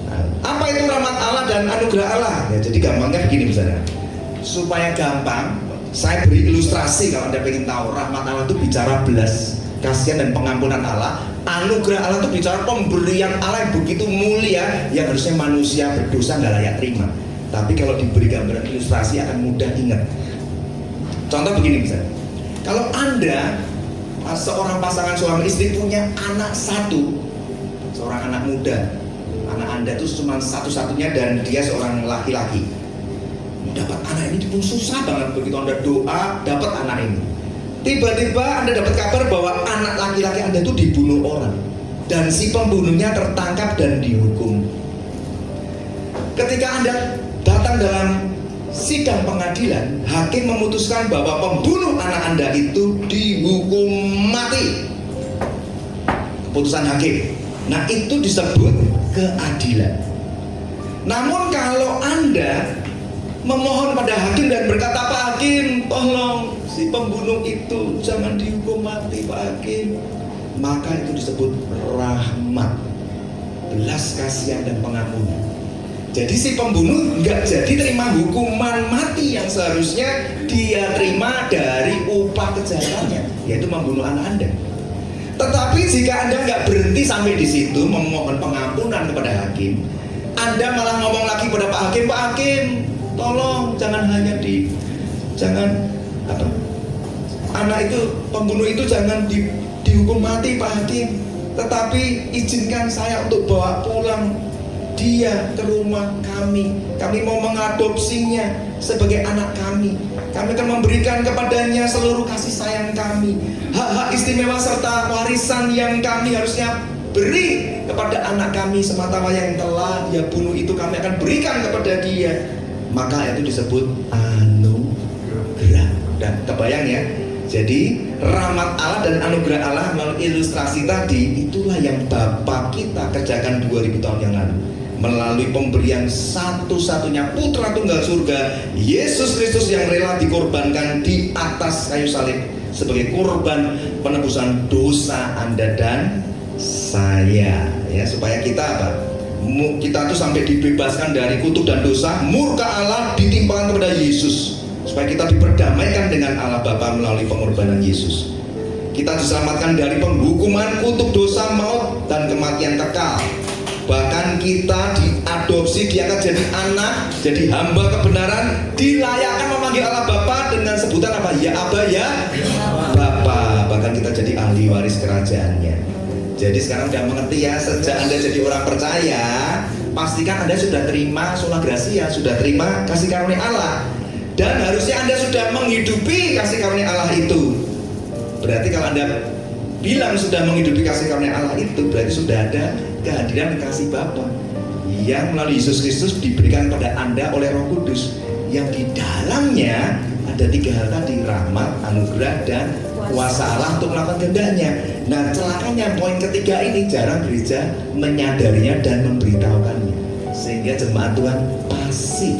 Nah, apa itu rahmat Allah dan anugerah Allah? Ya, jadi gampangnya begini misalnya, supaya gampang saya beri ilustrasi. Kalau Anda ingin tahu, rahmat Allah itu bicara belas kasihan dan pengampunan Allah. Anugerah Allah itu bicara pemberian Allah yang begitu mulia, yang harusnya manusia berdosa nggak layak terima. Tapi kalau diberi gambaran ilustrasi akan mudah ingat. Contoh begini misalnya, kalau Anda seorang pasangan suami istri punya anak satu, seorang anak muda, anak Anda itu cuma satu-satunya dan dia seorang laki-laki. Dapat anak ini pun susah banget. Begitu Anda doa, dapat anak ini. Tiba-tiba Anda dapat kabar bahwa anak laki-laki Anda itu dibunuh orang, dan si pembunuhnya tertangkap dan dihukum. Ketika Anda datang dalam sidang pengadilan, hakim memutuskan bahwa pembunuh anak Anda itu dihukum mati. Keputusan hakim. Nah, itu disebut keadilan. Namun kalau Anda memohon pada hakim dan berkata, "Pak Hakim, tolong si pembunuh itu jangan dihukum mati, Pak Hakim," maka itu disebut rahmat, belas kasihan dan pengampunan. Jadi si pembunuh nggak jadi terima hukuman mati yang seharusnya dia terima dari upah kejahatannya, yaitu membunuh anak Anda. Tetapi jika Anda nggak berhenti sampai di situ memohon pengampunan kepada hakim, Anda malah ngomong lagi pada Pak Hakim, "Pak Hakim, tolong jangan anak itu, pembunuh itu jangan dihukum mati Pak Hakim, tetapi izinkan saya untuk bawa pulang dia ke rumah kami. Kami mau mengadopsinya sebagai anak kami. Kami akan memberikan kepadanya seluruh kasih sayang kami, hak-hak istimewa serta warisan yang kami harusnya beri kepada anak kami semata-mata yang telah dia bunuh itu kami akan berikan kepada dia." Maka itu disebut anugerah. Dan kebayang ya, jadi rahmat Allah dan anugerah Allah melalui ilustrasi tadi, itulah yang Bapa kita kerjakan 2000 tahun yang lalu melalui pemberian satu-satunya putra tunggal surga, Yesus Kristus, yang rela dikorbankan di atas kayu salib sebagai korban penebusan dosa Anda dan saya, ya, supaya kita apa? Kita tuh sampai dibebaskan dari kutuk dan dosa, murka Allah ditimpakan kepada Yesus, supaya kita diperdamaikan dengan Allah Bapa melalui pengorbanan Yesus. Kita diselamatkan dari penghukuman, kutuk dosa, maut, dan kematian kekal. Bahkan kita diadopsi, diangkat jadi anak, jadi hamba kebenaran, dilayakkan memanggil Allah Bapa dengan sebutan apa? Ya Aba, ya Bapa. Bahkan kita jadi ahli waris kerajaannya. Jadi sekarang udah mengerti ya, sejak Anda jadi orang percaya, pastikan Anda sudah terima sola gracia, sudah terima kasih karunia Allah. Dan harusnya Anda sudah menghidupi kasih karunia Allah itu. Berarti kalau Anda bilang sudah menghidupi kasih karunia Allah itu, berarti sudah ada kehadiran kasih Bapa yang melalui Yesus Kristus diberikan pada Anda oleh Roh Kudus, yang di dalamnya ada 3 hal tadi: rahmat, anugerah, dan kuasa Allah untuk melakukan kehendaknya. Nah, celakanya poin ketiga ini jarang gereja menyadarinya dan memberitahukannya, sehingga jemaat Tuhan pasif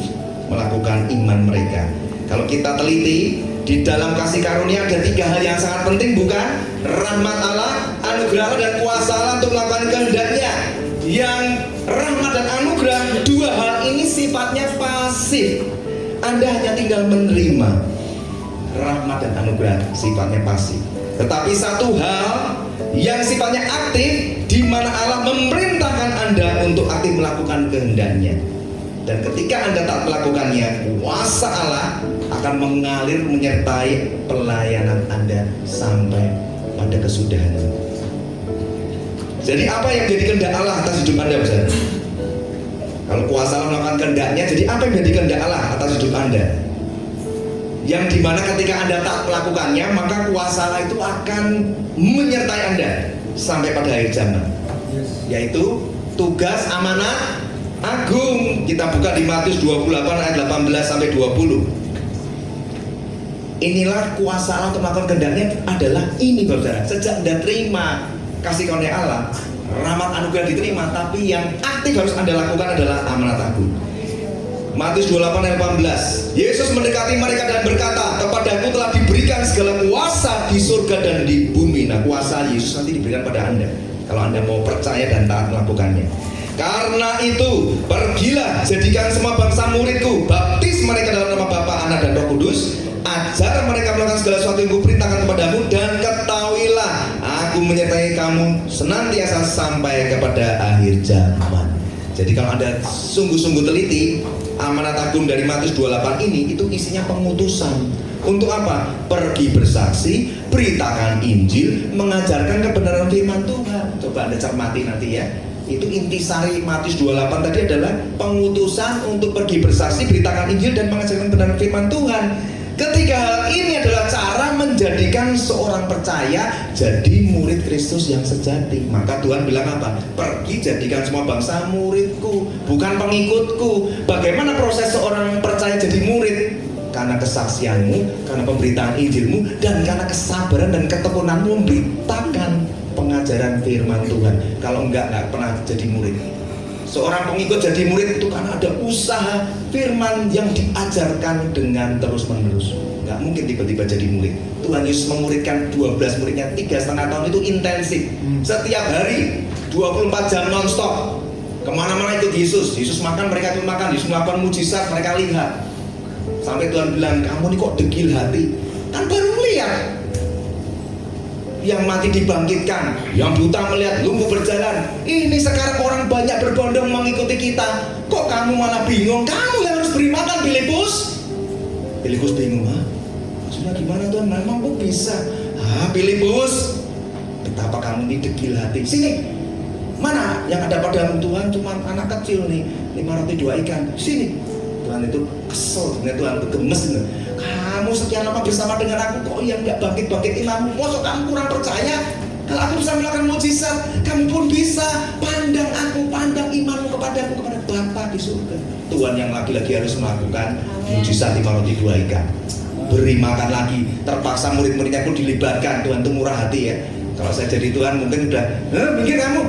melakukan iman mereka. Kalau kita teliti, di dalam kasih karunia ada 3 hal yang sangat penting, bukan? Rahmat Allah, anugerah Allah, dan kuasa Allah untuk melakukan kehendaknya. Yang rahmat dan anugerah, 2 hal ini sifatnya pasif. Anda hanya tinggal menerima. Rahmat dan anugerah sifatnya pasif. Tetapi satu hal yang sifatnya aktif, di mana Allah memerintahkan Anda untuk aktif melakukan kehendaknya. Dan ketika Anda tak melakukannya, kuasa Allah akan mengalir menyertai pelayanan Anda sampai pada kesudahan. Jadi apa yang menjadi kehendak Allah atas hidup Anda, saudara? Kalau kuasa Allah melakukan kehendaknya, jadi apa yang menjadi kehendak Allah atas hidup Anda? Yang dimana ketika Anda tak melakukannya, maka kuasa Allah itu akan menyertai Anda sampai pada akhir zaman, yaitu tugas amanat agung. Kita buka di Matius 28 ayat 18 sampai 20. Inilah kuasa Allah untuk melakukan kehendaknya adalah ini, saudara. Sejak Anda terima kasih karunia Allah, rahmat anugerah diterima, tapi yang aktif harus Anda lakukan adalah amanat agung. Matius 28 ayat 18. Yesus mendekati mereka dan berkata, kepadaku telah diberikan segala kuasa di surga dan di bumi. Nah, kuasa Yesus nanti diberikan pada Anda kalau Anda mau percaya dan taat melakukannya. Karena itu, pergilah, jadikan semua bangsa muridku, baptis mereka dalam nama Bapa, Anak, dan Roh Kudus. Ajar mereka melakukan segala sesuatu yang kuperintahkan kepadamu, dan ketahuilah, aku menyertai kamu senantiasa sampai kepada akhir zaman. Jadi kalau Anda sungguh-sungguh teliti, amanat agung dari Matius 28 ini, itu isinya pengutusan. Untuk apa? Pergi bersaksi, beritakan Injil, mengajarkan kebenaran firman Tuhan. Coba Anda cermati nanti ya. Itu intisari Matius 28 tadi adalah pengutusan untuk pergi bersaksi, beritakan Injil, dan mengajarkan kebenaran firman Tuhan. Ketiga hal ini adalah cara menjadikan seorang percaya jadi murid Kristus yang sejati. Maka Tuhan bilang apa? Pergi jadikan semua bangsa muridku, bukan pengikutku. Bagaimana proses seorang percaya jadi murid? Karena kesaksianmu, karena pemberitaan Injilmu, dan karena kesabaran dan ketekunanmu memberitakan pengajaran firman Tuhan. Kalau enggak pernah jadi murid. Seorang pengikut jadi murid itu karena ada usaha firman yang diajarkan dengan terus menerus. Enggak mungkin tiba-tiba jadi murid. Tuhan Yesus memuridkan 12 muridnya 3,5 tahun itu intensif. Setiap hari 24 jam non-stop. Kemana-mana ikut Yesus. Yesus makan, mereka ikut makan. Yesus melakukan mujizat, mereka lihat. Sampai Tuhan bilang, kamu ini kok degil hati? Kan baru lihat. Yang mati dibangkitkan, yang buta melihat, lumpuh berjalan. Ini sekarang orang banyak berbondong mengikuti kita. Kok kamu malah bingung? Kamu yang harus beri makan, Filipus. Filipus bingung, maksudnya gimana Tuhan? Memang kok bisa? Filipus, betapa kamu ini degil hati. Sini, mana yang ada padamu Tuhan? Cuma anak kecil nih, 5 roti 2 ikan. Sini. Tuhan itu kesel, Tuhan itu gemes. Kamu sekian lama bersama dengan aku, kok yang gak bangkit-bangkit imanmu? Masa kamu kurang percaya? Kalau aku bisa melakukan mujizat, kamu pun bisa. Pandang aku, pandang imanmu kepadaku, kepada Bapa di surga. Tuhan yang lagi-lagi harus melakukan mujizat 5 roti 2 ikan. Beri makan lagi. Terpaksa murid-muridnya pun dilibatkan. Tuhan itu murah hati ya. Kalau saya jadi Tuhan mungkin udah, mikir kamu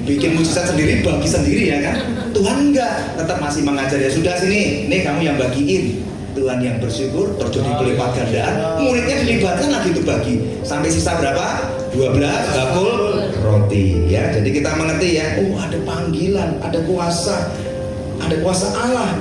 bikin mujizat sendiri, bagi sendiri ya kan. Tuhan enggak, tetap masih mengajar. Ya sudah sini, nih kamu yang bagiin. Tuhan yang bersyukur, terjadi pelipat gandaan, muridnya dilibatkan lagi untuk bagi. Sampai sisa berapa? 12 bakul roti ya. Jadi kita mengerti ya, ada panggilan, ada kuasa Allah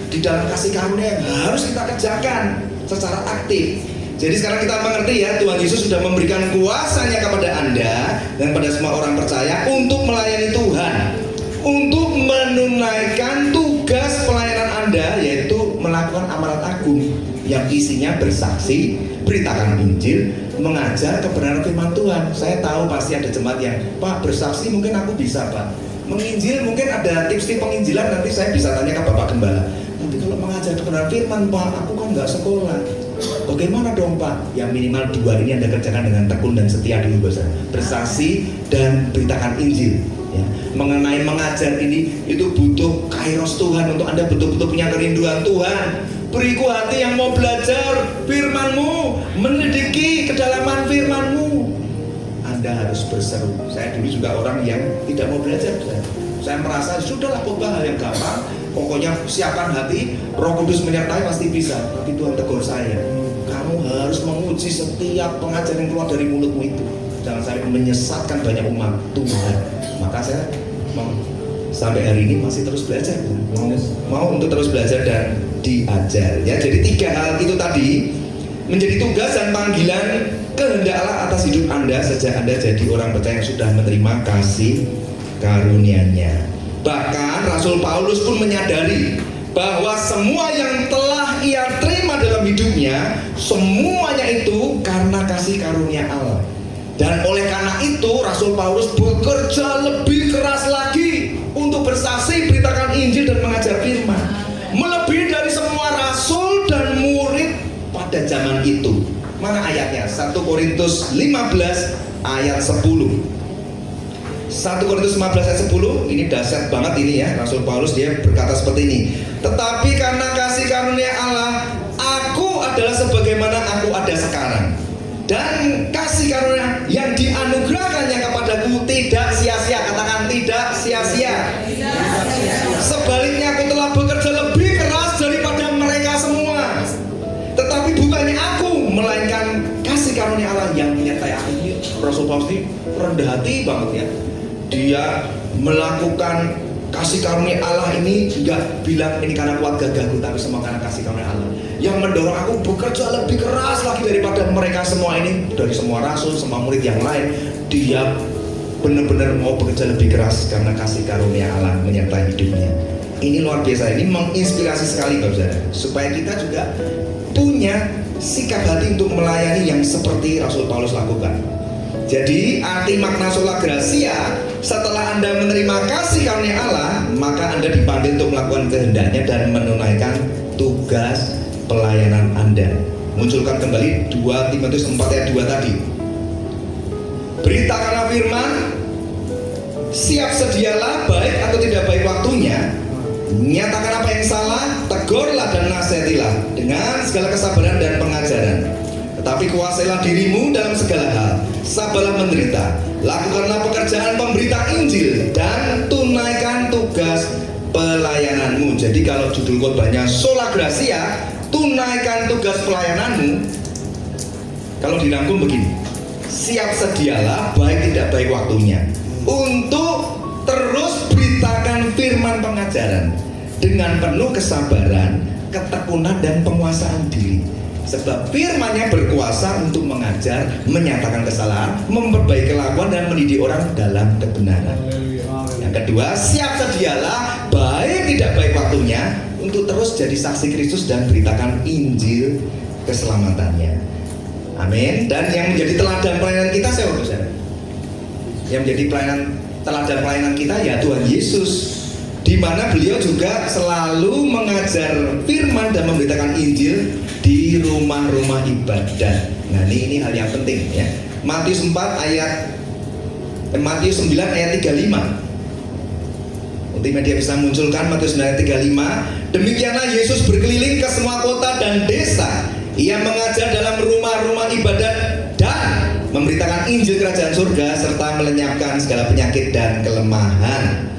di dalam kasih karunia yang harus kita kerjakan secara aktif. Jadi sekarang kita mengerti ya, Tuhan Yesus sudah memberikan kuasanya kepada Anda dan pada semua orang percaya untuk melayani Tuhan, untuk menunaikan tugas pelayanan Anda, yaitu melakukan amanat agung yang isinya bersaksi, beritakan Injil, mengajar kebenaran firman Tuhan. Saya tahu pasti ada jemaat yang, Pak, bersaksi mungkin aku bisa, Pak. Menginjil mungkin ada tips-tips penginjilan, nanti saya bisa tanya ke Bapak Gembala. Nanti kalau mengajar kebenaran firman Pak, aku kan nggak sekolah. Bagaimana dong Pak? Ya minimal 2 ini Anda kerjakan dengan tekun dan setia dulu bahasa. Bersaksi dan beritakan Injil. Ya. Mengenai mengajar ini itu butuh kairos Tuhan, untuk Anda betul-betul punya kerinduan Tuhan. Beriku hati yang mau belajar firman-Mu, menyelidiki kedalaman firman-Mu. Anda harus berseru. Saya dulu juga orang yang tidak mau belajar. Saya merasa sudahlah khotbah hal yang gampang. Pokoknya siapkan hati, Roh Kudus menyertai pasti bisa. Tapi Tuhan tegur saya, kamu harus menguji setiap pengajaran yang keluar dari mulutmu itu. Jangan sampai menyesatkan banyak umat Tuhan. Maka saya sampai hari ini masih terus belajar, mau untuk terus belajar dan diajar. Ya, jadi 3 hal itu tadi menjadi tugas dan panggilan kehendak Allah atas hidup Anda sejak Anda jadi orang percaya yang sudah menerima kasih karunia-Nya. Bahkan Rasul Paulus pun menyadari bahwa semua yang telah ia terima dalam hidupnya, semuanya itu karena kasih karunia Allah. Dan oleh karena itu Rasul Paulus bekerja lebih keras lagi untuk bersaksi, beritakan Injil dan mengajar firman, melebihi dari semua rasul dan murid pada zaman itu. Mana ayatnya? 1 Korintus 15 ayat 10. 1 Korintus 15 ayat 10, ini dahsyat banget ini ya. Rasul Paulus dia berkata seperti ini. Tetapi karena kasih karunia Allah, aku adalah sebagaimana aku ada sekarang. Dan kasih karunia yang dianugerahkannya kepadaku tidak sia-sia. Katakan tidak sia-sia. Sebaliknya aku telah bekerja lebih keras daripada mereka semua. Tetapi bukannya aku, melainkan kasih karunia Allah yang menyertai aku. Rasul Paulus ini rendah hati banget ya. Dia melakukan kasih karunia Allah ini, enggak bilang ini karena kuat gagahku, tapi semua karena kasih karunia Allah yang mendorong aku bekerja lebih keras lagi daripada mereka semua ini, dari semua rasul, semua murid yang lain. Dia benar-benar mau bekerja lebih keras karena kasih karunia Allah menyertai hidupnya. Ini luar biasa, ini menginspirasi sekali Bapak Saudara, supaya kita juga punya sikap hati untuk melayani yang seperti Rasul Paulus lakukan. Jadi arti makna sola gratia, setelah Anda menerima kasih karunia Allah, maka Anda dipanggil untuk melakukan kehendaknya dan menunaikan tugas pelayanan Anda. Munculkan kembali 2 Timotius 4 ayat 2 tadi. Beritakanlah firman, siap sedialah baik atau tidak baik waktunya, nyatakan apa yang salah, tegurlah dan nasihatilah dengan segala kesabaran dan pengajaran. Tetapi kuasailah dirimu dalam segala hal, sabarlah menderita, lakukanlah pekerjaan pemberita Injil dan tunaikan tugas pelayananmu. Jadi kalau judul khotbahnya sola gratia, tunaikan tugas pelayananmu, kalau dirangkum begini, siap sedialah baik tidak baik waktunya untuk terus beritakan firman pengajaran dengan penuh kesabaran, ketekunan dan penguasaan diri. Sebab firman-Nya berkuasa untuk mengajar, menyatakan kesalahan, memperbaiki kelakuan dan mendidik orang dalam kebenaran. Yang kedua, siap sedialah baik tidak baik waktunya untuk terus jadi saksi Kristus dan beritakan Injil keselamatannya. Amin. Dan yang menjadi teladan pelayanan kita siapa saudara? Yang menjadi teladan pelayanan kita ya Tuhan Yesus, di mana beliau juga selalu mengajar firman dan memberitakan Injil di rumah-rumah ibadah. Nah ini hal yang penting ya. Matius 9 ayat 35. Multimedia bisa munculkan Matius 9 ayat 35. Demikianlah Yesus berkeliling ke semua kota dan desa. Ia mengajar dalam rumah-rumah ibadat dan memberitakan Injil kerajaan surga serta melenyapkan segala penyakit dan kelemahan.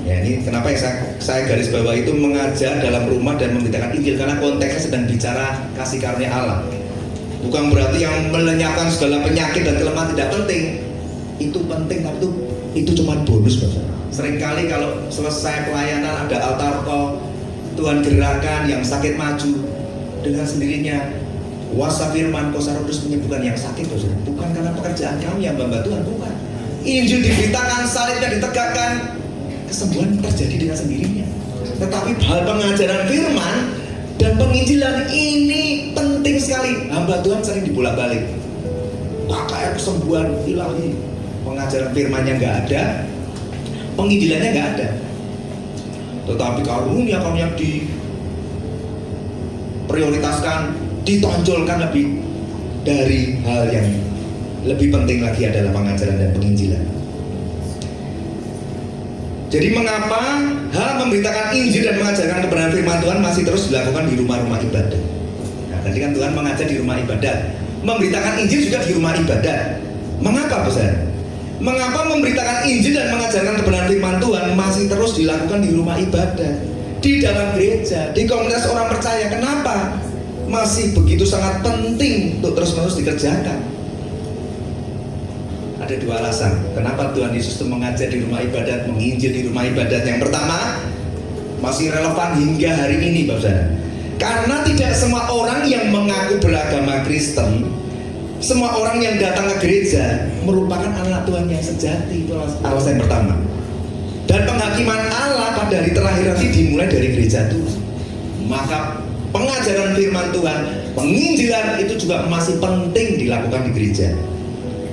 Ya ini kenapa yang saya garis bawah itu mengajar dalam rumah dan memberitakan Injil, karena konteksnya sedang bicara kasih karunia Allah. Bukan berarti yang melenyapkan segala penyakit dan kelemahan tidak penting. Itu penting, tapi itu cuma bonus Bapak. Seringkali kalau selesai pelayanan ada altar call, Tuhan gerakan yang sakit maju dengan sendirinya. Kuasa firman kuasa Roh Kudus menyembuhkan yang sakit Bapak. Bukan karena pekerjaan kami yang hamba Tuhan, bukan. Injil diberitakan, salibnya ditegakkan, kesembuhan terjadi dengan sendirinya. Tetapi hal pengajaran firman dan penginjilan ini penting sekali. Hamba Tuhan sering dibolak-balik. Pakai kesembuhan ilahi, pengajaran firmannya nggak ada, penginjilannya nggak ada. Tetapi karunia diprioritaskan, ditonjolkan lebih dari hal yang lebih penting lagi adalah pengajaran dan penginjilan. Jadi mengapa hal memberitakan Injil dan mengajarkan kebenaran firman Tuhan masih terus dilakukan di rumah-rumah ibadah? Nah, tadi kan Tuhan mengajar di rumah ibadah, memberitakan Injil juga di rumah ibadah. Mengapa besar? Mengapa memberitakan Injil dan mengajarkan kebenaran firman Tuhan masih terus dilakukan di rumah ibadah, di dalam gereja, di komunitas orang percaya? Kenapa masih begitu sangat penting untuk terus-menerus dikerjakan? Ada dua alasan kenapa Tuhan Yesus itu mengajar di rumah ibadat, menginjil di rumah ibadat. Yang pertama, masih relevan hingga hari ini, Bapak Saudara. Karena tidak semua orang yang mengaku beragama Kristen, semua orang yang datang ke gereja merupakan anak Tuhan yang sejati. Itu alasan yang pertama. Dan penghakiman Allah pada hari terakhir nanti dimulai dari gereja Tuhan. Maka pengajaran firman Tuhan, penginjilan itu juga masih penting dilakukan di gereja.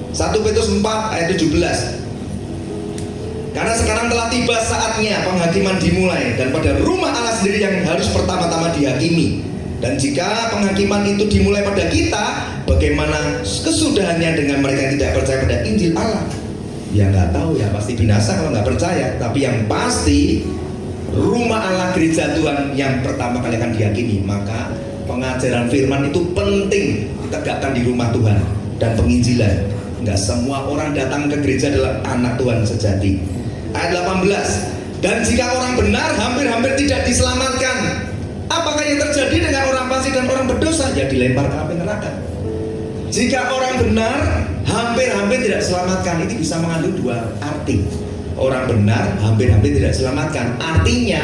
1 Petrus 4 ayat 17. Karena sekarang telah tiba saatnya penghakiman dimulai, dan pada rumah Allah sendiri yang harus pertama-tama dihakimi. Dan jika penghakiman itu dimulai pada kita, bagaimana kesudahannya dengan mereka yang tidak percaya pada Injil Allah? Ya nggak tahu ya, pasti binasa kalau nggak percaya. Tapi yang pasti rumah Allah, gereja Tuhan yang pertama kali akan dihakimi. Maka pengajaran firman itu penting ditegakkan di rumah Tuhan. Dan penginjilan, nggak semua orang datang ke gereja adalah anak Tuhan sejati. Ayat 18. Dan jika orang benar hampir-hampir tidak diselamatkan, apakah yang terjadi dengan orang fasik dan orang berdosa? Ya dilempar ke api neraka. Jika orang benar hampir-hampir tidak diselamatkan, ini bisa mengandung dua arti. Orang benar hampir-hampir tidak diselamatkan, artinya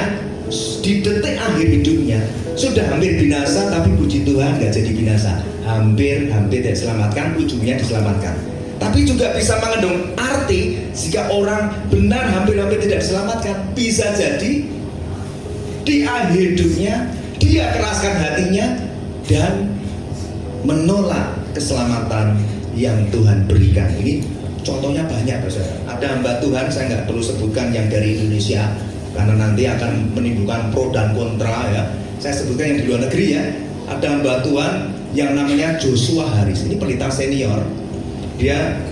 di detik akhir hidupnya sudah hampir binasa, tapi puji Tuhan nggak jadi binasa. Hampir-hampir tidak diselamatkan, ujungnya diselamatkan. Tapi juga bisa mengandung arti jika orang benar hampir-hampir tidak diselamatkan, bisa jadi di akhir hidupnya dia keraskan hatinya dan menolak keselamatan yang Tuhan berikan. Ini contohnya banyak, saudara. Ada hamba Tuhan, saya nggak perlu sebutkan yang dari Indonesia karena nanti akan menimbulkan pro dan kontra ya. Saya sebutkan yang di luar negeri ya. Ada hamba Tuhan yang namanya Joshua Harris. Ini pelita senior. Dia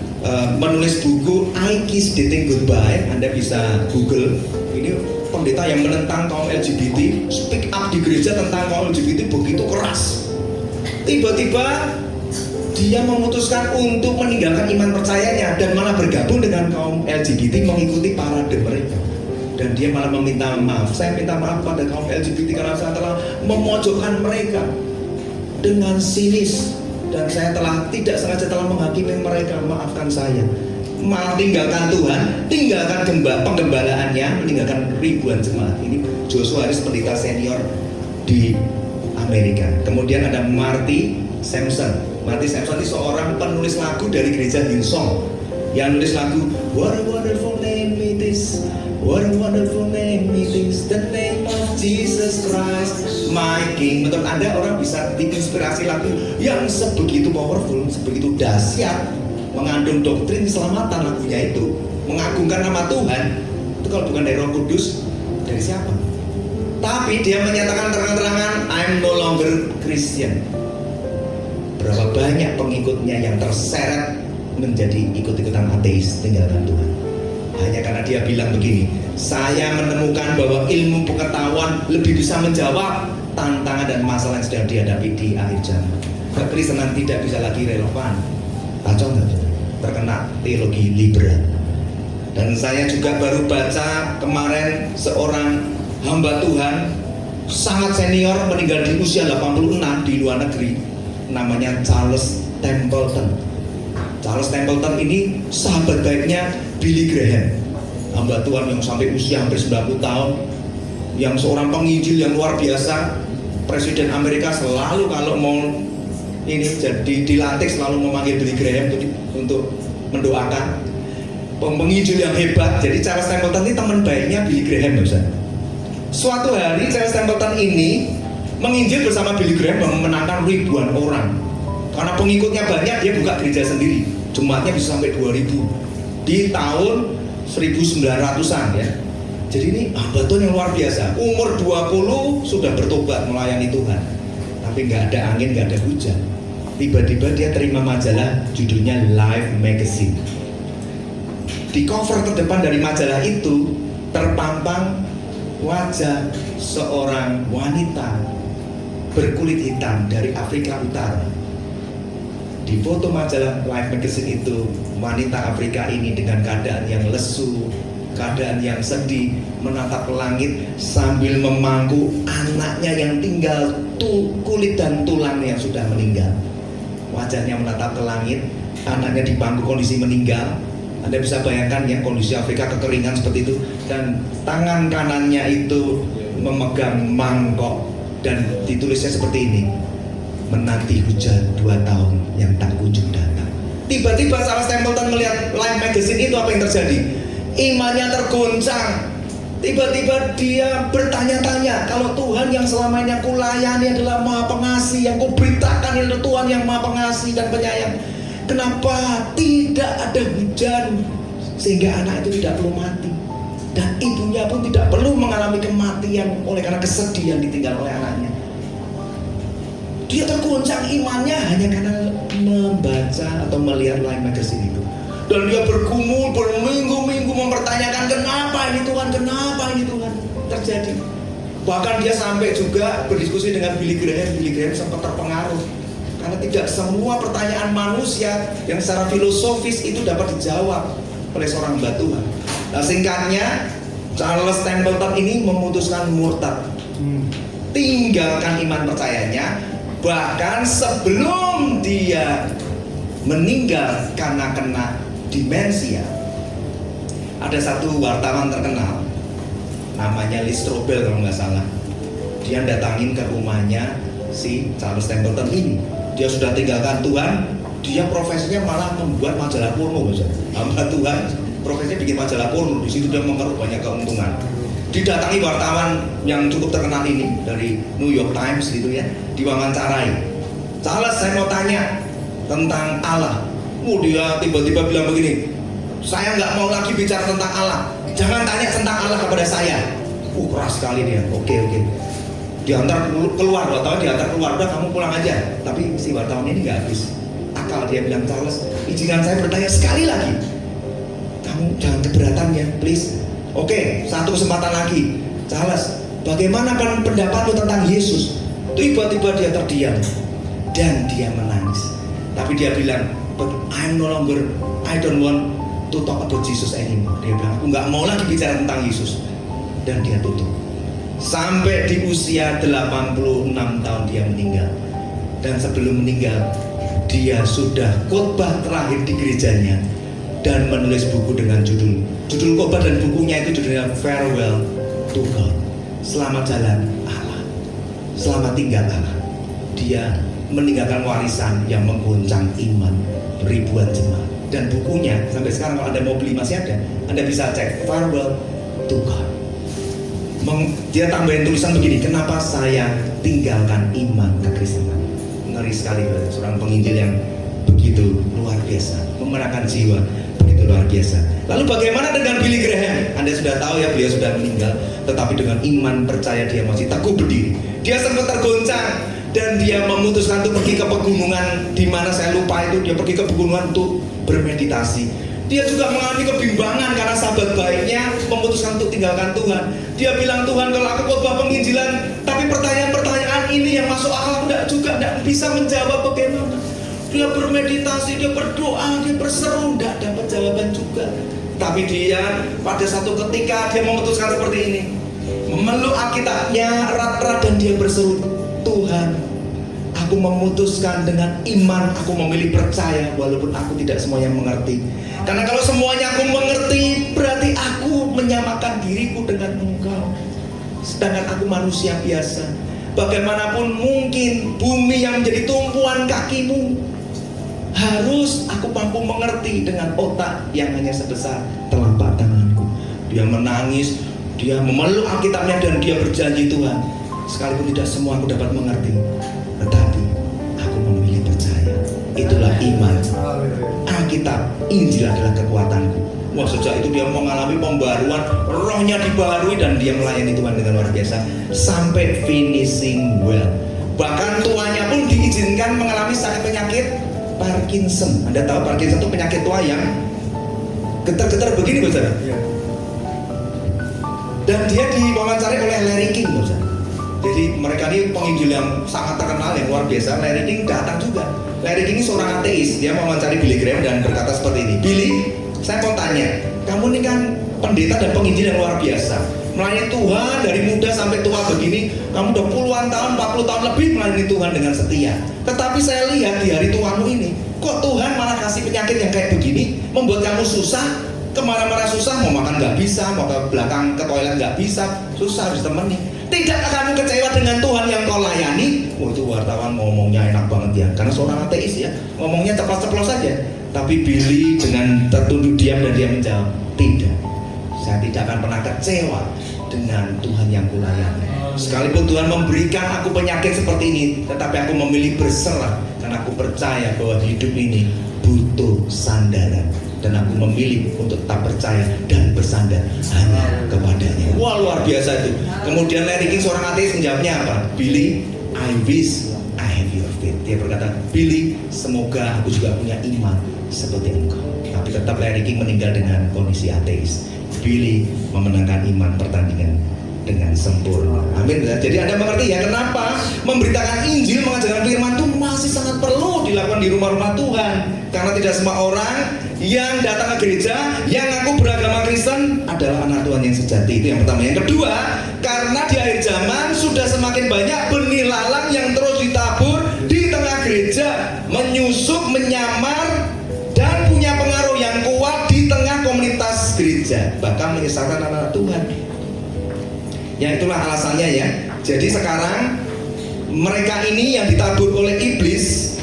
menulis buku I Kiss Dating Goodbye. Anda bisa Google. Ini pendeta yang menentang kaum LGBT, speak up di gereja tentang kaum LGBT begitu keras. Tiba-tiba dia memutuskan untuk meninggalkan iman percayanya dan malah bergabung dengan kaum LGBT, mengikuti parade mereka. Dan dia malah meminta maaf. Saya minta maaf pada kaum LGBT karena saya telah memojokkan mereka dengan sinis, dan saya tidak sengaja telah menghakimi mereka. Maafkan saya. Malah tinggalkan Tuhan, tinggalkan penggembalaannya, meninggalkan ribuan jemaat. Ini Joshua Harris, pendeta senior di Amerika. Kemudian ada Marty Sampson. Marty Sampson ini seorang penulis lagu dari gereja Hillsong yang nulis lagu What a wonderful name it is, what a wonderful name it is, the name of Jesus Christ my King. Menurut Anda orang bisa diinspirasi lagu yang sebegitu powerful, sebegitu dahsyat, mengandung doktrin keselamatan lagunya itu, mengagungkan nama Tuhan. Itu kalau bukan dari Roh Kudus, dari siapa? Tapi dia menyatakan terang-terangan I'm no longer Christian. Berapa banyak pengikutnya yang terseret menjadi ikut-ikutan ateis, tinggalkan Tuhan. Hanya karena dia bilang begini, saya menemukan bahwa ilmu pengetahuan lebih bisa menjawab tantangan dan masalah yang sedang dihadapi di akhir zaman. Kekristenan tidak bisa lagi relevan. Kacau nggak? Terkena teologi liberal. Dan saya juga baru baca kemarin seorang hamba Tuhan sangat senior meninggal di usia 86 di luar negeri, namanya Charles Templeton. Charles Templeton ini sahabat baiknya Billy Graham, hamba Tuhan yang sampai usia hampir 90 tahun, yang seorang penginjil yang luar biasa. Presiden Amerika selalu kalau mau ini jadi dilantik selalu memanggil Billy Graham untuk mendoakan. Penginjil yang hebat. Jadi Charles Templeton ini teman baiknya Billy Graham, Ustaz. Suatu hari Charles Templeton ini menginjil bersama Billy Graham memenangkan ribuan orang. Karena pengikutnya banyak, dia buka gereja sendiri. Jemaatnya bisa sampai 2000 di tahun 1900-an ya. Jadi ini hamba Tuhan yang luar biasa. Umur 20 sudah bertobat melayani Tuhan. Tapi nggak ada angin, nggak ada hujan. Tiba-tiba dia terima majalah judulnya Life Magazine. Di cover terdepan dari majalah itu terpampang wajah seorang wanita berkulit hitam dari Afrika Utara. Di foto majalah Life Magazine itu, wanita Afrika ini dengan keadaan yang lesu, keadaan yang sedih, menatap ke langit sambil memangku anaknya yang tinggal kulit dan tulang yang sudah meninggal. Wajahnya menatap ke langit, anaknya di bangku kondisi meninggal. Anda bisa bayangkan ya, kondisi Afrika kekeringan seperti itu, dan tangan kanannya itu memegang mangkok dan ditulisnya seperti ini: menanti hujan 2 tahun yang tak kunjung datang. Tiba-tiba Charles Templeton melihat Life Magazine itu, apa yang terjadi? Imannya tergoncang. Tiba-tiba dia bertanya-tanya, kalau Tuhan yang selama ini aku layani adalah Maha Pengasih, yang aku beritakan adalah Tuhan yang Maha Pengasih dan penyayang, kenapa tidak ada hujan sehingga anak itu tidak perlu mati, dan ibunya pun tidak perlu mengalami kematian oleh karena kesedihan ditinggal oleh anaknya? Dia tergoncang imannya hanya karena membaca atau melihat Life Magazine itu. Dan dia bergumul berminggu-minggu mempertanyakan, kenapa ini Tuhan, kenapa ini Tuhan terjadi. Bahkan dia sampai juga berdiskusi dengan Billy Graham. Billy Graham sempat terpengaruh karena tidak semua pertanyaan manusia yang secara filosofis itu dapat dijawab oleh seorang hamba Tuhan. Nah, singkatnya, Charles Templeton ini memutuskan murtad, tinggalkan iman percayanya. Bahkan sebelum dia meninggal karena kena demensia, ada satu wartawan terkenal namanya Lee Strobel kalau nggak salah. Dia datangin ke rumahnya si Charles Templeton ini. Dia sudah tinggalkan Tuhan, dia profesinya malah membuat majalah porno. Hamba Tuhan profesinya bikin majalah porno. Di situ dia mengeruk banyak keuntungan. Didatangi wartawan yang cukup terkenal ini dari New York Times gitu ya, diwawancarai. Charles, saya mau tanya tentang Allah. Dia tiba-tiba bilang begini, saya nggak mau lagi bicara tentang Allah, jangan tanya tentang Allah kepada saya. Keras sekali dia. Oke. Diantar keluar, wartawan diantar keluar, udah kamu pulang aja. Tapi si wartawan ini nggak habis akal. Dia bilang, Charles, izinkan saya bertanya sekali lagi, kamu jangan keberatan ya, please. Oke, satu kesempatan lagi. Charles, bagaimana pendapatmu tentang Yesus? Tiba-tiba dia terdiam dan dia menangis. Tapi dia bilang, but I don't want to talk about Jesus anymore. Dia bilang, aku nggak mau lagi bicara tentang Yesus. Dan dia tutup. Sampai di usia 86 tahun dia meninggal. Dan sebelum meninggal, dia sudah khotbah terakhir di gerejanya dan menulis buku dengan judul khotbah, dan bukunya itu judulnya Farewell to God. Selamat jalan Allah, selamat tinggal Allah. Dia meninggalkan warisan yang menggoncang iman ribuan jemaat. Dan bukunya sampai sekarang kalau Anda mau beli masih ada. Anda bisa cek Farewell to God. Dia tambahin tulisan begini, kenapa saya tinggalkan iman kekristenan. Ngeri sekali, seorang penginjil yang begitu luar biasa, memenangkan jiwa begitu luar biasa. Lalu bagaimana dengan Billy Graham? Anda sudah tahu ya, beliau sudah meninggal, tetapi dengan iman percaya dia masih teguh berdiri. Dia sempat tergoncang dan dia memutuskan untuk pergi ke pegunungan, di mana saya lupa itu. Dia pergi ke pegunungan untuk bermeditasi. Dia juga mengalami kebimbangan karena sahabat baiknya memutuskan untuk tinggalkan Tuhan. Dia bilang, Tuhan, kalau aku khotbah penginjilan, tapi pertanyaan-pertanyaan ini yang masuk akal tidak bisa menjawab bagaimana. Dia bermeditasi, dia berdoa, dia berseru, tidak dapat jawaban juga. Tapi dia pada satu ketika dia memutuskan seperti ini, memeluk Alkitabnya erat-erat dan dia berseru, Tuhan, aku memutuskan dengan iman, aku memilih percaya walaupun aku tidak semuanya mengerti. Karena kalau semuanya aku mengerti, berarti aku menyamakan diriku dengan Engkau. Sedangkan aku manusia biasa. Bagaimanapun mungkin bumi yang menjadi tumpuan kakimu, harus aku mampu mengerti dengan otak yang hanya sebesar telapak tanganku. Dia menangis, dia memeluk Alkitabnya dan dia berjanji, Tuhan, sekalipun tidak semua aku dapat mengerti, tetapi aku memilih percaya. Itulah iman. Alkitab, Injil adalah kekuatanku. Wah, sejak itu dia mengalami pembaruan, rohnya dibarui dan dia melayani Tuhan dengan luar biasa sampai finishing well. Bahkan tuanya pun diizinkan mengalami sakit penyakit Parkinson. Anda tahu Parkinson itu penyakit tua yang getar-getar begini, saudara. Dan dia diwawancari oleh Larry King, saudara. Jadi mereka ini penginjil yang sangat terkenal, yang luar biasa. Larry King datang juga. Larry King ini seorang ateis. Dia mewawancari Billy Graham dan berkata seperti ini, Billy, saya mau tanya, kamu ini kan pendeta dan penginjil yang luar biasa, melayani Tuhan dari muda sampai tua begini. Kamu udah puluhan tahun, 40 tahun lebih melayani Tuhan dengan setia. Tetapi saya lihat di hari tuamu ini, kok Tuhan malah kasih penyakit yang kayak begini, membuat kamu susah, kemana-mana susah, mau makan nggak bisa, mau ke belakang ke toilet nggak bisa, susah harus temani. Tidakkah kamu kecewa dengan Tuhan yang kau layani? Oh, itu wartawan ngomongnya enak banget ya, karena seorang ateis ya, ngomongnya ceplos-ceplos saja. Tapi Billy dengan tertunduk diam dan dia menjawab, tidak, saya tidak akan pernah kecewa dengan Tuhan yang kulayani. Sekalipun Tuhan memberikan aku penyakit seperti ini, tetapi aku memilih berserah karena aku percaya bahwa hidup ini butuh sandaran. Dan aku memilih untuk tetap percaya dan bersandar hanya kepadanya. Wah, luar biasa itu. Kemudian Larry King seorang ateis menjawabnya apa? Billy, I wish I have your faith. Dia berkata, Billy, semoga aku juga punya iman seperti engkau. Tapi tetap Larry King meninggal dengan kondisi ateis. Billy memenangkan iman pertandingan dengan sempurna. Amin. Jadi Anda mengerti ya kenapa memberitakan Injil, mengajarkan firman itu masih sangat perlu dilakukan di rumah-rumah Tuhan. Karena tidak semua orang yang datang ke gereja, yang ngaku beragama Kristen adalah anak Tuhan yang sejati. Itu yang pertama. Yang kedua, karena di akhir zaman sudah semakin banyak benih lalang yang terus ditabur di tengah gereja, menyusup, menyamar, dan punya pengaruh yang kuat di tengah komunitas gereja, bahkan menyesatkan anak Tuhan. Ya, itulah alasannya ya. Jadi sekarang mereka ini yang ditabur oleh iblis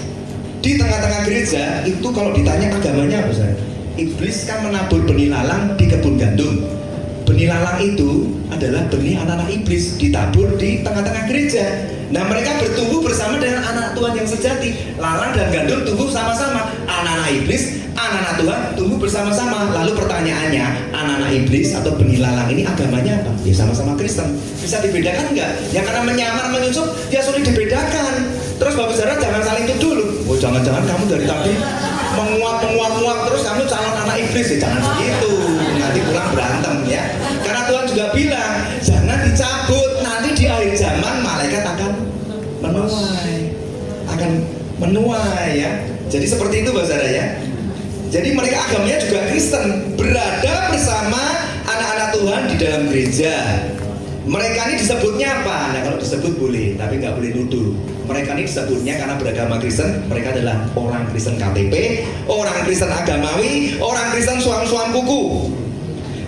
di tengah-tengah gereja itu, kalau ditanya agamanya apa sih? Iblis kan menabur benih lalang di kebun gandum. Benih lalang itu adalah benih anak-anak iblis ditabur di tengah-tengah gereja. Nah, mereka bertumbuh bersama dengan anak Tuhan yang sejati. Lalang dan gandum tumbuh sama-sama. Anak-anak iblis, anak-anak Tuhan tumbuh bersama-sama. Lalu pertanyaannya, anak-anak iblis atau benih lalang ini agamanya apa? Ya sama-sama Kristen. Bisa dibedakan nggak? Ya karena menyamar, menyusup, ya sulit dibedakan. Terus Bapak Saudara jangan saling tuduh dulu. Oh, jangan-jangan kamu dari tadi menguap terus kamu calon anak iblis. Ya jangan begitu. Nanti pulang berantem ya. Karena Tuhan juga bilang, jangan dicabut. Nanti di akhir zaman malaikat akan menuai ya. Jadi seperti itu Bapak Saudara ya. Jadi mereka agamanya juga Kristen, berada bersama anak-anak Tuhan di dalam gereja. Mereka ini disebutnya apa? Nah, kalau disebut boleh, tapi nggak boleh nuduh. Mereka ini disebutnya karena beragama Kristen, mereka adalah orang Kristen KTP, orang Kristen agamawi, orang Kristen suam-suam kuku.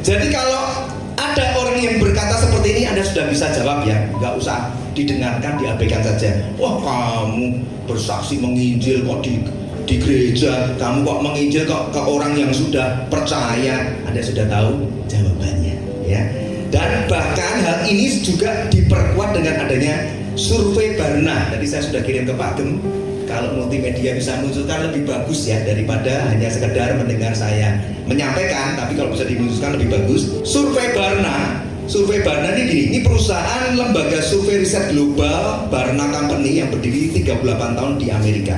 Jadi kalau ada orang yang berkata seperti ini, Anda sudah bisa jawab ya, nggak usah didengarkan, diabaikan saja. Wah, kamu bersaksi menginjil kok di gereja, kamu kok menginjil kok ke orang yang sudah percaya. Anda sudah tahu jawabannya ya. Dan bahkan hal ini juga diperkuat dengan adanya survei Barna. Tadi saya sudah kirim ke Pak Gem. Kalau multimedia bisa menunjukkan lebih bagus ya, daripada hanya sekedar mendengar saya menyampaikan. Tapi kalau bisa dimunculkan lebih bagus. Survei Barna ini gini, ini perusahaan lembaga survei riset global Barna Company yang berdiri 38 tahun di Amerika.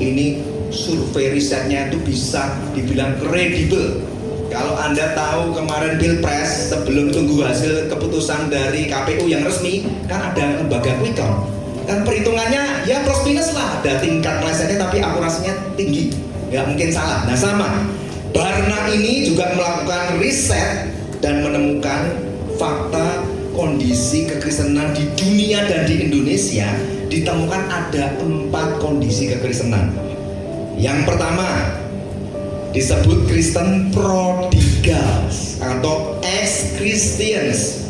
Ini survei risetnya itu bisa dibilang kredibel. Kalau Anda tahu kemarin Pilpres, sebelum tunggu hasil keputusan dari KPU yang resmi, kan ada lembaga quick count. Kan perhitungannya ya plus minus lah, ada tingkat melesetnya tapi akurasinya tinggi, nggak mungkin salah. Nah sama, Barna ini juga melakukan riset dan menemukan fakta kondisi kekristenan di dunia dan di Indonesia. Ditemukan ada 4 kondisi kekristenan. Yang pertama disebut Kristen prodigals atau ex-Christians.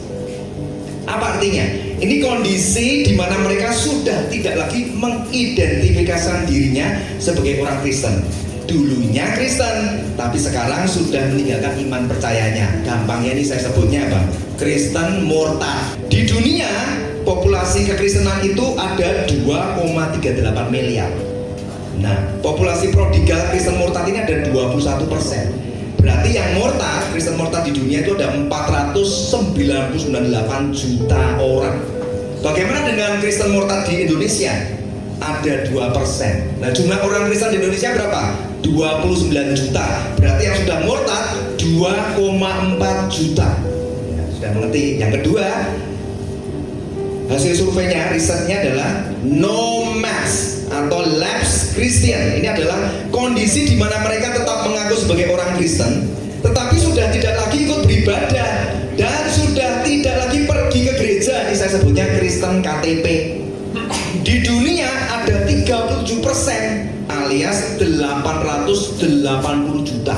Apa artinya? Ini kondisi di mana mereka sudah tidak lagi mengidentifikasikan dirinya sebagai orang Kristen. Dulunya Kristen, tapi sekarang sudah meninggalkan iman percayanya. Gampangnya ini saya sebutnya apa? Kristen murtad. Di dunia populasi kekristenan itu ada 2,38 miliar. Nah, populasi prodigal Kristen murtad ini ada 21%. Berarti yang murtad, Kristen murtad di dunia itu ada 499,8 juta orang. Bagaimana dengan Kristen murtad di Indonesia? Ada 2%. Nah, jumlah orang Kristen di Indonesia berapa? 29 juta. Berarti yang sudah murtad 2,4 juta. Ya, sudah mengerti. Yang kedua, hasil surveinya, risetnya adalah nomads atau lapsed Christian. Ini adalah kondisi di mana mereka tetap mengaku sebagai orang Kristen, tetapi sudah tidak lagi ikut beribadah dan sudah tidak lagi pergi ke gereja. Ini saya sebutnya Kristen KTP. Di dunia ada 37% alias 880 juta.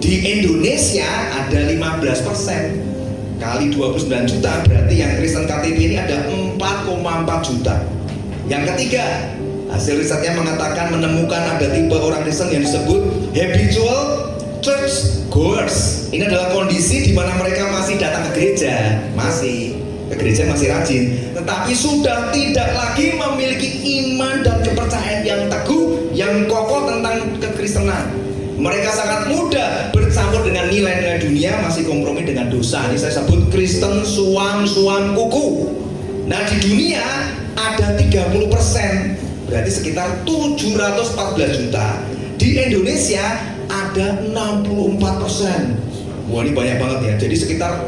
Di Indonesia ada 15%. Kali 29 juta berarti yang Kristen KTP ini ada 4,4 juta. Yang ketiga, hasil risetnya mengatakan menemukan ada tipe orang Kristen yang disebut habitual church goers. Ini adalah kondisi di mana mereka masih datang ke gereja, masih rajin, tetapi sudah tidak lagi memiliki iman dan kepercayaan yang teguh, yang kokoh tentang kekristenan. Mereka sangat mudah bercampur dengan nilai-nilai dunia, masih kompromi dengan dosa. Ini saya sebut Kristen suam-suam kuku. Nah, di dunia ada 30%, berarti sekitar 714 juta. Di Indonesia ada 64%. Wah, ini banyak banget ya. Jadi sekitar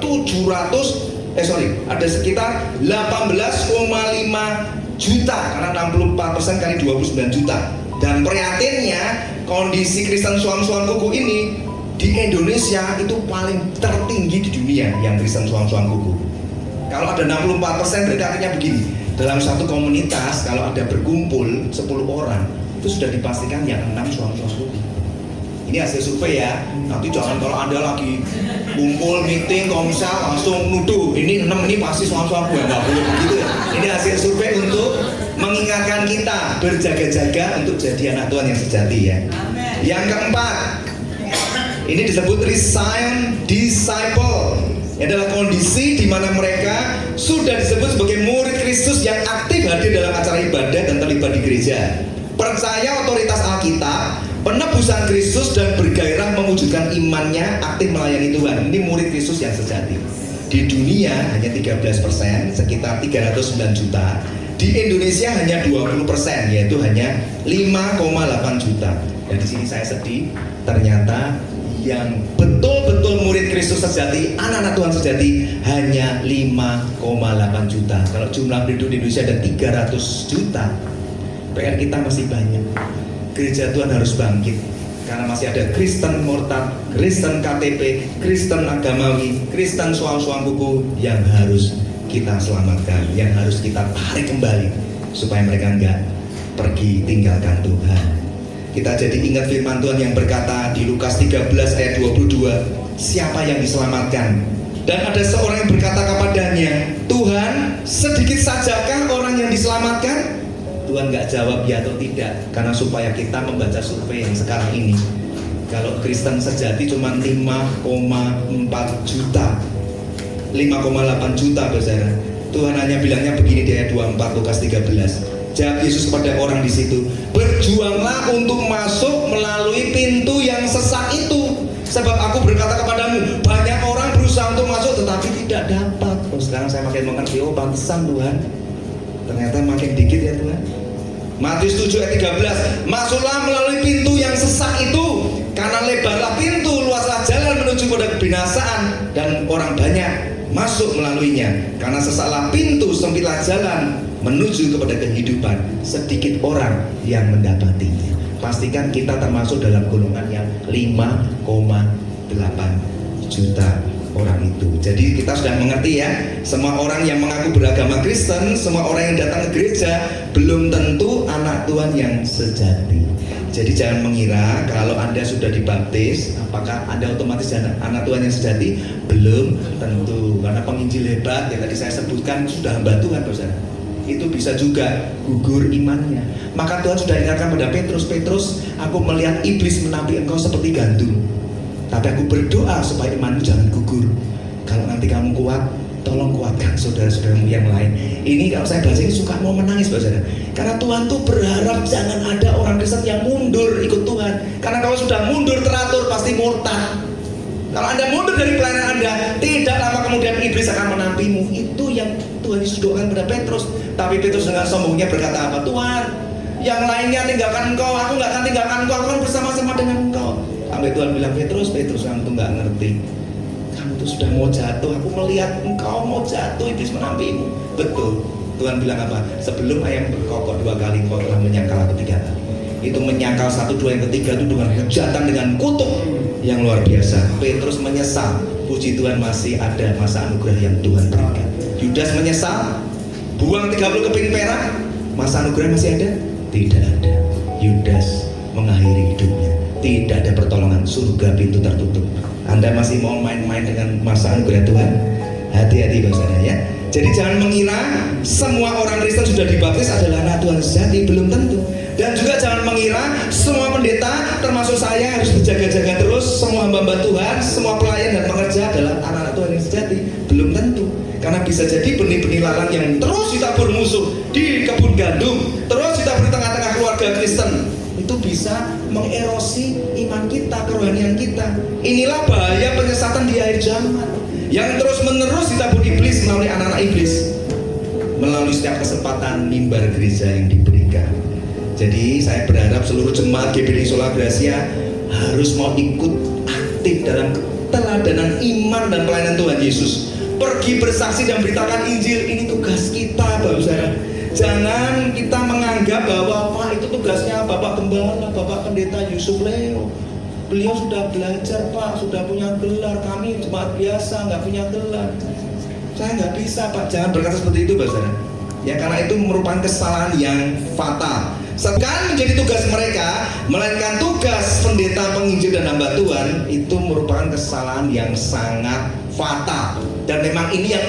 ada sekitar 18,5 juta karena 64% kali 29 juta. Dan prihatinnya, kondisi Kristen suam-suam kuku ini di Indonesia itu paling tertinggi di dunia, yang Kristen suam-suam kuku. Kalau ada 64% berarti artinya begini, dalam satu komunitas kalau ada berkumpul 10 orang, itu sudah dipastikan yang 6 suam-suam kuku. Ini hasil survei ya. Nanti jangan kalau Anda lagi kumpul meeting komsel langsung nuduh ini 6 ini pasti suam-suam kuku, nggak boleh begitu ya. Ini hasil survei untuk mengingatkan kita berjaga-jaga untuk jadi anak Tuhan yang sejati ya. Amen. Yang keempat, ini disebut resilient disciple. Ini adalah kondisi di mana mereka sudah disebut sebagai murid Kristus yang aktif hadir dalam acara ibadah dan terlibat di gereja, percaya otoritas Alkitab, penebusan Kristus, dan bergairah mewujudkan imannya, aktif melayani Tuhan. Ini murid Kristus yang sejati. Di dunia hanya 13%, sekitar 309 juta. Di Indonesia hanya 20%, yaitu hanya 5,8 juta. Dan di sini saya sedih, ternyata yang betul-betul murid Kristus sejati, anak-anak Tuhan sejati hanya 5,8 juta. Kalau jumlah penduduk di Indonesia ada 300 juta, PR kita masih banyak. Gereja Tuhan harus bangkit karena masih ada Kristen murtad, Kristen KTP, Kristen agamawi, Kristen suam-suam kuku yang harus kita selamatkan, yang harus kita tarik kembali supaya mereka enggak pergi tinggalkan Tuhan. Kita jadi ingat firman Tuhan yang berkata di Lukas 13 ayat 22, siapa yang diselamatkan? Dan ada seorang yang berkata kepadanya, Tuhan, sedikit sajakah orang yang diselamatkan? Tuhan nggak jawab ya atau tidak, karena supaya kita membaca survei yang sekarang ini, kalau Kristen sejati cuma 5,4 juta, 5,8 juta saudara. Tuhan hanya bilangnya begini di ayat 24 Lukas 13. Jawab Yesus kepada orang di situ, berjuanglah untuk masuk melalui pintu yang sesak itu, sebab aku berkata kepadamu, banyak orang berusaha untuk masuk tetapi tidak dapat. Sekarang saya makin mengerti, oh pantesan Tuhan, ternyata makin dikit ya Tuhan. Matius 7 ayat 13, masuklah melalui pintu yang sesak itu, karena lebarlah pintu, luaslah jalan menuju pada kebinasaan, dan orang banyak masuk melaluinya. Karena sesaklah pintu, sempitlah jalan menuju kepada kehidupan, sedikit orang yang mendapatinya. Pastikan kita termasuk dalam golongan yang 5,8 juta orang itu. Jadi kita sudah mengerti ya, semua orang yang mengaku beragama Kristen, semua orang yang datang ke gereja belum tentu anak Tuhan yang sejati. Jadi jangan mengira kalau Anda sudah dibaptis, apakah Anda otomatis anak Tuhan yang sejati? Belum tentu, karena penginjil hebat yang tadi saya sebutkan sudah hamba Tuhan, saudara. Itu bisa juga gugur imannya. Maka Tuhan sudah ingatkan pada Petrus, Petrus, aku melihat iblis menampik engkau seperti gandum, tapi aku berdoa supaya imanmu jangan gugur. Kalau nanti kamu kuat, tolong kuatkan saudara-saudaramu yang lain. Ini kalau saya baca ini suka mau menangis, saudara. Karena Tuhan tuh berharap jangan ada orang Kristen yang mundur ikut Tuhan. Karena kalau sudah mundur teratur pasti murtad. Kalau Anda mundur dari pelayanan Anda, tidak lama kemudian iblis akan menampimu. Itu yang Tuhan Yesus doakan pada Petrus. Tapi Petrus dengan sombongnya berkata apa? Tuhan, yang lainnya tinggalkan engkau, aku nggak akan tinggalkan engkau, aku akan bersama-sama dengan engkau. Sampai Tuhan bilang, Petrus, kamu tuh nggak ngerti. Kamu tuh sudah mau jatuh, aku melihat engkau mau jatuh, iblis menampimu. Betul. Tuhan bilang apa? Sebelum ayam berkokok 2 kali, kau telah menyangkal aku 3 kali. Itu menyangkal 1, 2, yang ketiga itu dengan hujatan, dengan kutuk yang luar biasa. Petrus menyesal. Puji Tuhan masih ada masa anugerah yang Tuhan berikan. Yudas menyesal, buang 30 keping perak. Masa anugerah masih ada? Tidak ada. Yudas mengakhiri hidupnya. Tidak ada pertolongan, surga pintu tertutup. Anda masih mau main-main dengan masa anugerah Tuhan? Hati-hati Bang Saudara ya. Jadi jangan mengira semua orang Kristen sudah dibaptis adalah anak Tuhan sejati, belum tentu. Dan juga jangan mengira semua pendeta termasuk saya harus berjaga-jaga terus. Semua hamba-hamba Tuhan, semua pelayan dan pekerja adalah anak-anak Tuhan yang sejati, belum tentu. Karena bisa jadi benih-benih lalang yang terus ditabur musuh di kebun gandum, terus ditabur di tengah-tengah keluarga Kristen, itu bisa mengerosi iman kita, kerohanian kita. Inilah bahaya penyesatan di akhir zaman yang terus-menerus ditabur iblis melalui anak-anak iblis, melalui setiap kesempatan mimbar gereja yang diberikan. Jadi saya berharap seluruh jemaat GBI Sola Gracia harus mau ikut aktif dalam keteladanan iman dan pelayanan Tuhan Yesus. Pergi bersaksi dan beritakan Injil, ini tugas kita Bapak Saudara. Jangan kita menganggap bahwa Pak itu tugasnya Bapak Gembala, Bapak Pendeta Yusuf Leo. Beliau sudah belajar Pak, sudah punya gelar. Kami jemaat biasa nggak punya gelar. Saya nggak bisa Pak. Jangan berkata seperti itu Bapak Saudara. Ya karena itu merupakan kesalahan yang fatal. Sekarang menjadi tugas mereka, melainkan tugas pendeta, penginjil dan hamba Tuhan, itu merupakan kesalahan yang sangat fatal. Dan memang ini yang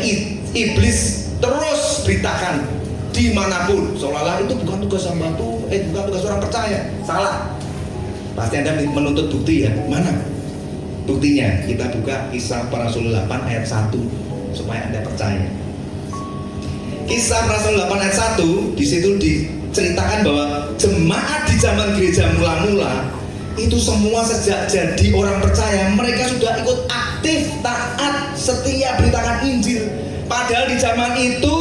iblis terus beritakan dimanapun, seolah-olah itu bukan tugas hamba Tuhan, bukan tugas orang percaya. Salah. Pasti Anda menuntut bukti ya. Mana buktinya? Kita buka Kisah Para Rasul 8 ayat 1 supaya Anda percaya. Kisah Para Rasul 8 ayat 1 di situ diceritakan bahwa jemaat di zaman gereja mula-mula itu semua sejak jadi orang percaya, mereka sudah ikut aktif, taat, setia beritakan Injil. Padahal di zaman itu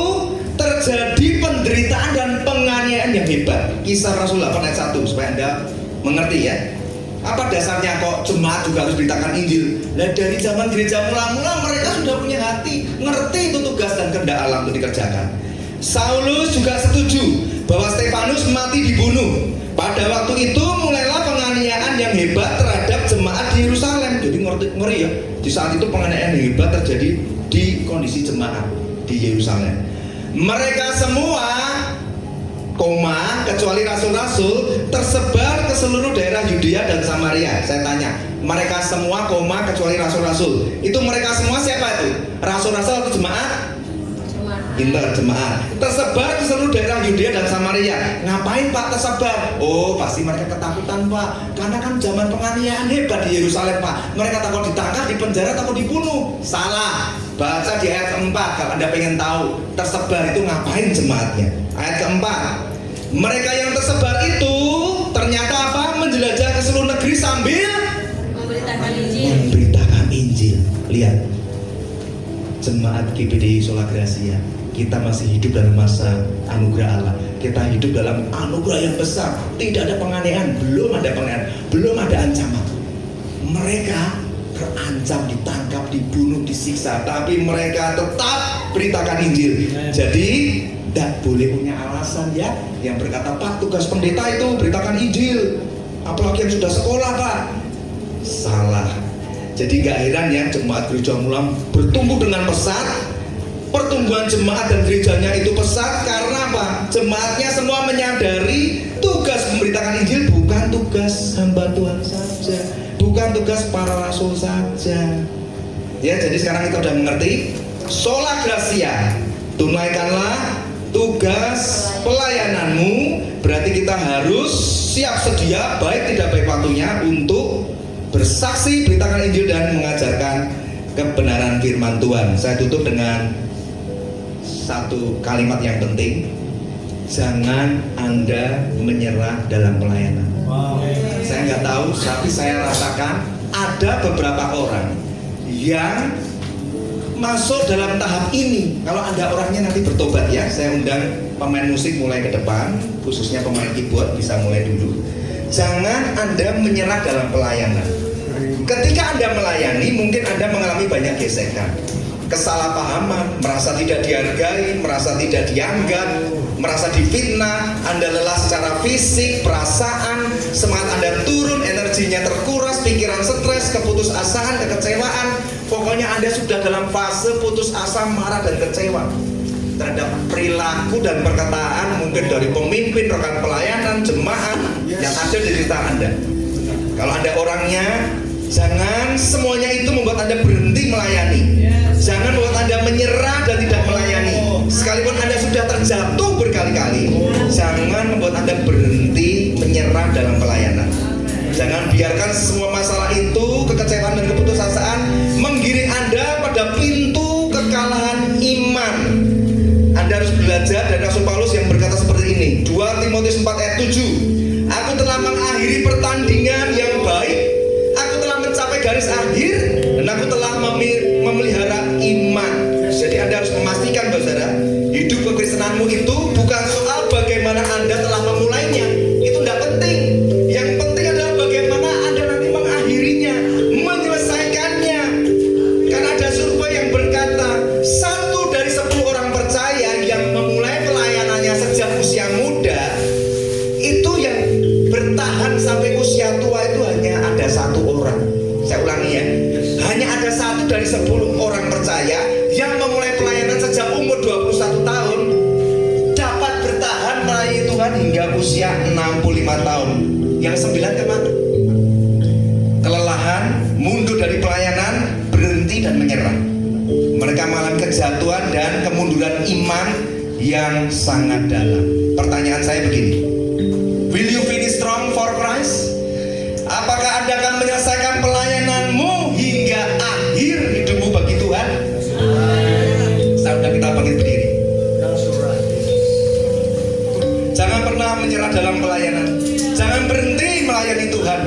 terjadi penderitaan dan penganiayaan yang hebat. Kisah Rasul 8 ayat 1 supaya Anda mengerti ya. Apa dasarnya kok jemaat juga harus beritakan Injil? Nah dari zaman gereja mula-mula mereka sudah punya hati, ngerti itu tugas dan kehendak Allah untuk dikerjakan. Saulus juga setuju bahwa Stefanus mati dibunuh. Pada waktu itu mulailah penganiayaan yang hebat terhadap jemaat di Yerusalem. Jadi ngeri ya. Di saat itu penganiayaan yang hebat terjadi di kondisi jemaat di Yerusalem. Mereka semua kecuali rasul-rasul tersebar ke seluruh daerah Yudea dan Samaria. Saya tanya, mereka semua kecuali rasul-rasul. Itu mereka semua siapa itu? Rasul-rasul atau jemaat? Pintar, jemaat. Tersebar ke seluruh daerah Yudea dan Samaria. Ngapain Pak tersebar? Oh, pasti mereka ketakutan Pak. Karena kan zaman penganiayaan hebat di Yerusalem Pak. Mereka takut ditangkap, dipenjara, takut dibunuh. Salah. Baca di ayat 4 kalau Anda pengen tahu tersebar itu ngapain jemaatnya. Ayat keempat, mereka yang tersebar itu ternyata apa? Menjelajah ke seluruh negeri sambil memberitakan Injil. Lihat, jemaat GBI Sola Gracia, kita masih hidup dalam masa anugerah Allah. Kita hidup dalam anugerah yang besar. Tidak ada penganiayaan, belum ada penganiayaan, belum ada ancaman. Mereka terancam, ditangkap, dibunuh, disiksa, tapi mereka tetap beritakan Injil. Jadi tidak boleh punya alasan ya yang berkata Pak tugas pendeta itu beritakan Injil, apalagi yang sudah sekolah Pak. Salah. Jadi gak heran ya jemaat gereja mula bertumbuh dengan pesat. Pertumbuhan jemaat dan gerejanya itu pesat karena apa? Jemaatnya semua menyadari tugas memberitakan Injil bukan tugas hamba Tuhan saja, bukan tugas para rasul saja. Ya, jadi sekarang kita sudah mengerti. Sola Gracia, tunaikanlah tugas pelayananmu. Berarti kita harus siap sedia, baik tidak baik waktunya, untuk bersaksi, beritakan Injil dan mengajarkan kebenaran firman Tuhan. Saya tutup dengan satu kalimat yang penting. Jangan Anda menyerah dalam pelayanan. Saya nggak tahu, tapi saya rasakan ada beberapa orang yang masuk dalam tahap ini. Kalau ada orangnya nanti bertobat ya, saya undang pemain musik mulai ke depan, khususnya pemain keyboard bisa mulai dulu. Jangan Anda menyerah dalam pelayanan. Ketika Anda melayani, mungkin Anda mengalami banyak gesekan, kesalahpahaman, merasa tidak dihargai, merasa tidak dianggap, merasa difitnah, Anda lelah secara fisik, perasaan, semangat Anda turun, energinya terkuras, pikiran stres, keputusasaan, kekecewaan. Pokoknya Anda sudah dalam fase putus asa, marah dan kecewa terhadap perilaku dan perkataan mungkin dari pemimpin, rekan pelayanan, jemaat yang ada di sekitar Anda. Kalau Anda orangnya, jangan semuanya itu membuat Anda berhenti melayani. Jangan membuat Anda menyerah dan tidak melayani. Sekalipun Anda sudah terjatuh berkali-kali, jangan membuat Anda berhenti menyerah dalam pelayanan. Jangan biarkan semua masalah itu, kekecewaan dan keputusasaan menggiring Anda pada pintu kekalahan iman. Anda harus belajar dari Rasul Paulus yang berkata seperti ini, 2 Timotius 4 ayat 7. Aku telah mengakhiri pertandingan yang baik, aku telah mencapai garis akhir, dan aku telah memelihara iman. Jadi Anda harus memastikan, saudara, hidup kekristenanmu itu bukan soal bagaimana Anda telah memulainya. Itu tidak penting. Yang penting adalah bagaimana Anda nanti mengakhirinya, menyelesaikannya. Karena ada survei yang berkata 1 dari 10 orang percaya yang memulai pelayanannya sejak usia muda, itu yang bertahan sampai usia tua itu hanya ada 1 orang. Saya ulangi ya, hanya ada 1 dari 10 orang percaya yang memulai pelayanan sejak umur 21 tahun dapat bertahan melayani Tuhan hingga usia 65 tahun. Yang 9 kemana? Kelelahan, mundur dari pelayanan, berhenti dan menyerah. Mereka mengalami kejatuhan dan kemunduran iman yang sangat dalam. Pertanyaan saya begini, will you finish strong for Christ? Apakah Anda akan menyelesaikan pelayananmu hingga akhir hidupmu bagi Tuhan? Saudara, kita bangkit berdiri. Jangan pernah menyerah dalam pelayanan. Jangan berhenti melayani Tuhan.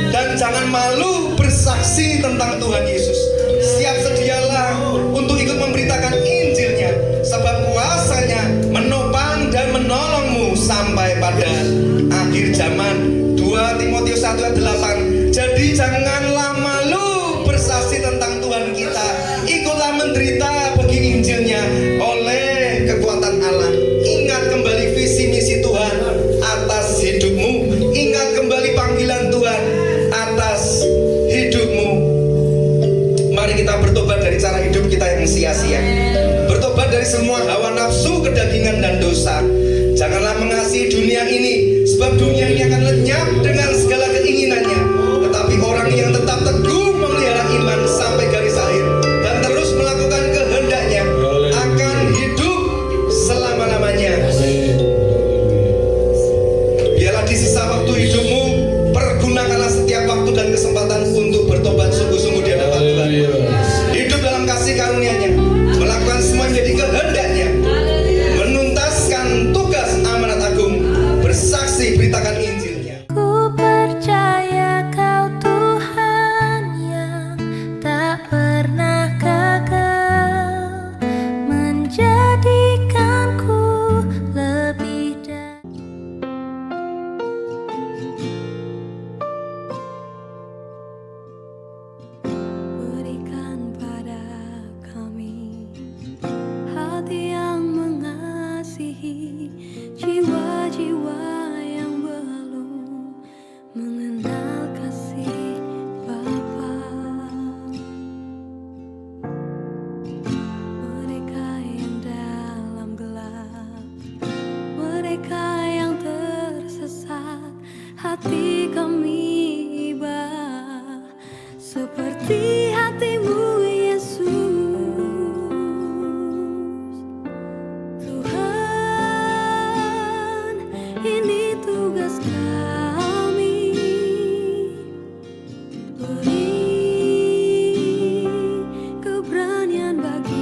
Dan jangan malu bersaksi tentang Tuhan Yesus. Siap sedialah untuk ikut memberitakan Injilnya, sebab kuasanya menopang dan menolongmu sampai pada akhir zaman. 2 Timotius 1 ayat 8. Jadi janganlah malu bersaksi tentang Tuhan kita. Ikutlah menderita bagi Injilnya oleh kekuatan Allah. Ingat kembali visi misi Tuhan atas hidupmu. Ingat kembali panggilan Tuhan atas hidupmu. Mari kita bertobat dari cara hidup kita yang sia-sia. Bertobat dari semua hawa nafsu, kedagingan dan dosa. Janganlah mengasihi dunia ini, sebab dunia ini akan lenyap dengan segala keinginannya. Tetapi orang yang tetap teguh memelihara iman sampai garis akhir dan terus melakukan kehendaknya akan hidup selama-lamanya. Biarlah di sisa waktu hidupmu, pergunakanlah setiap waktu dan kesempatan untuk bertobat sungguh-sungguh di hadapan Tuhan. Hidup dalam kasih karunia-Nya, melakukan semua yang jadi kehendaknya, menuntaskan tugas amanat agung, bersaksi beritakan Injilnya. Ku percaya Kau Tuhan yang tak pernah gagal, menjadikanku lebih dari. Berikan pada kami hati yang mengasihi jiwa-jiwa yang belum mengenal kasih Bapa. Mereka yang dalam gelap, mereka yang tersesat, hati kami iba seperti hatimu Yesus. Tuhan, ini tugas kami. Beri keberanian bagi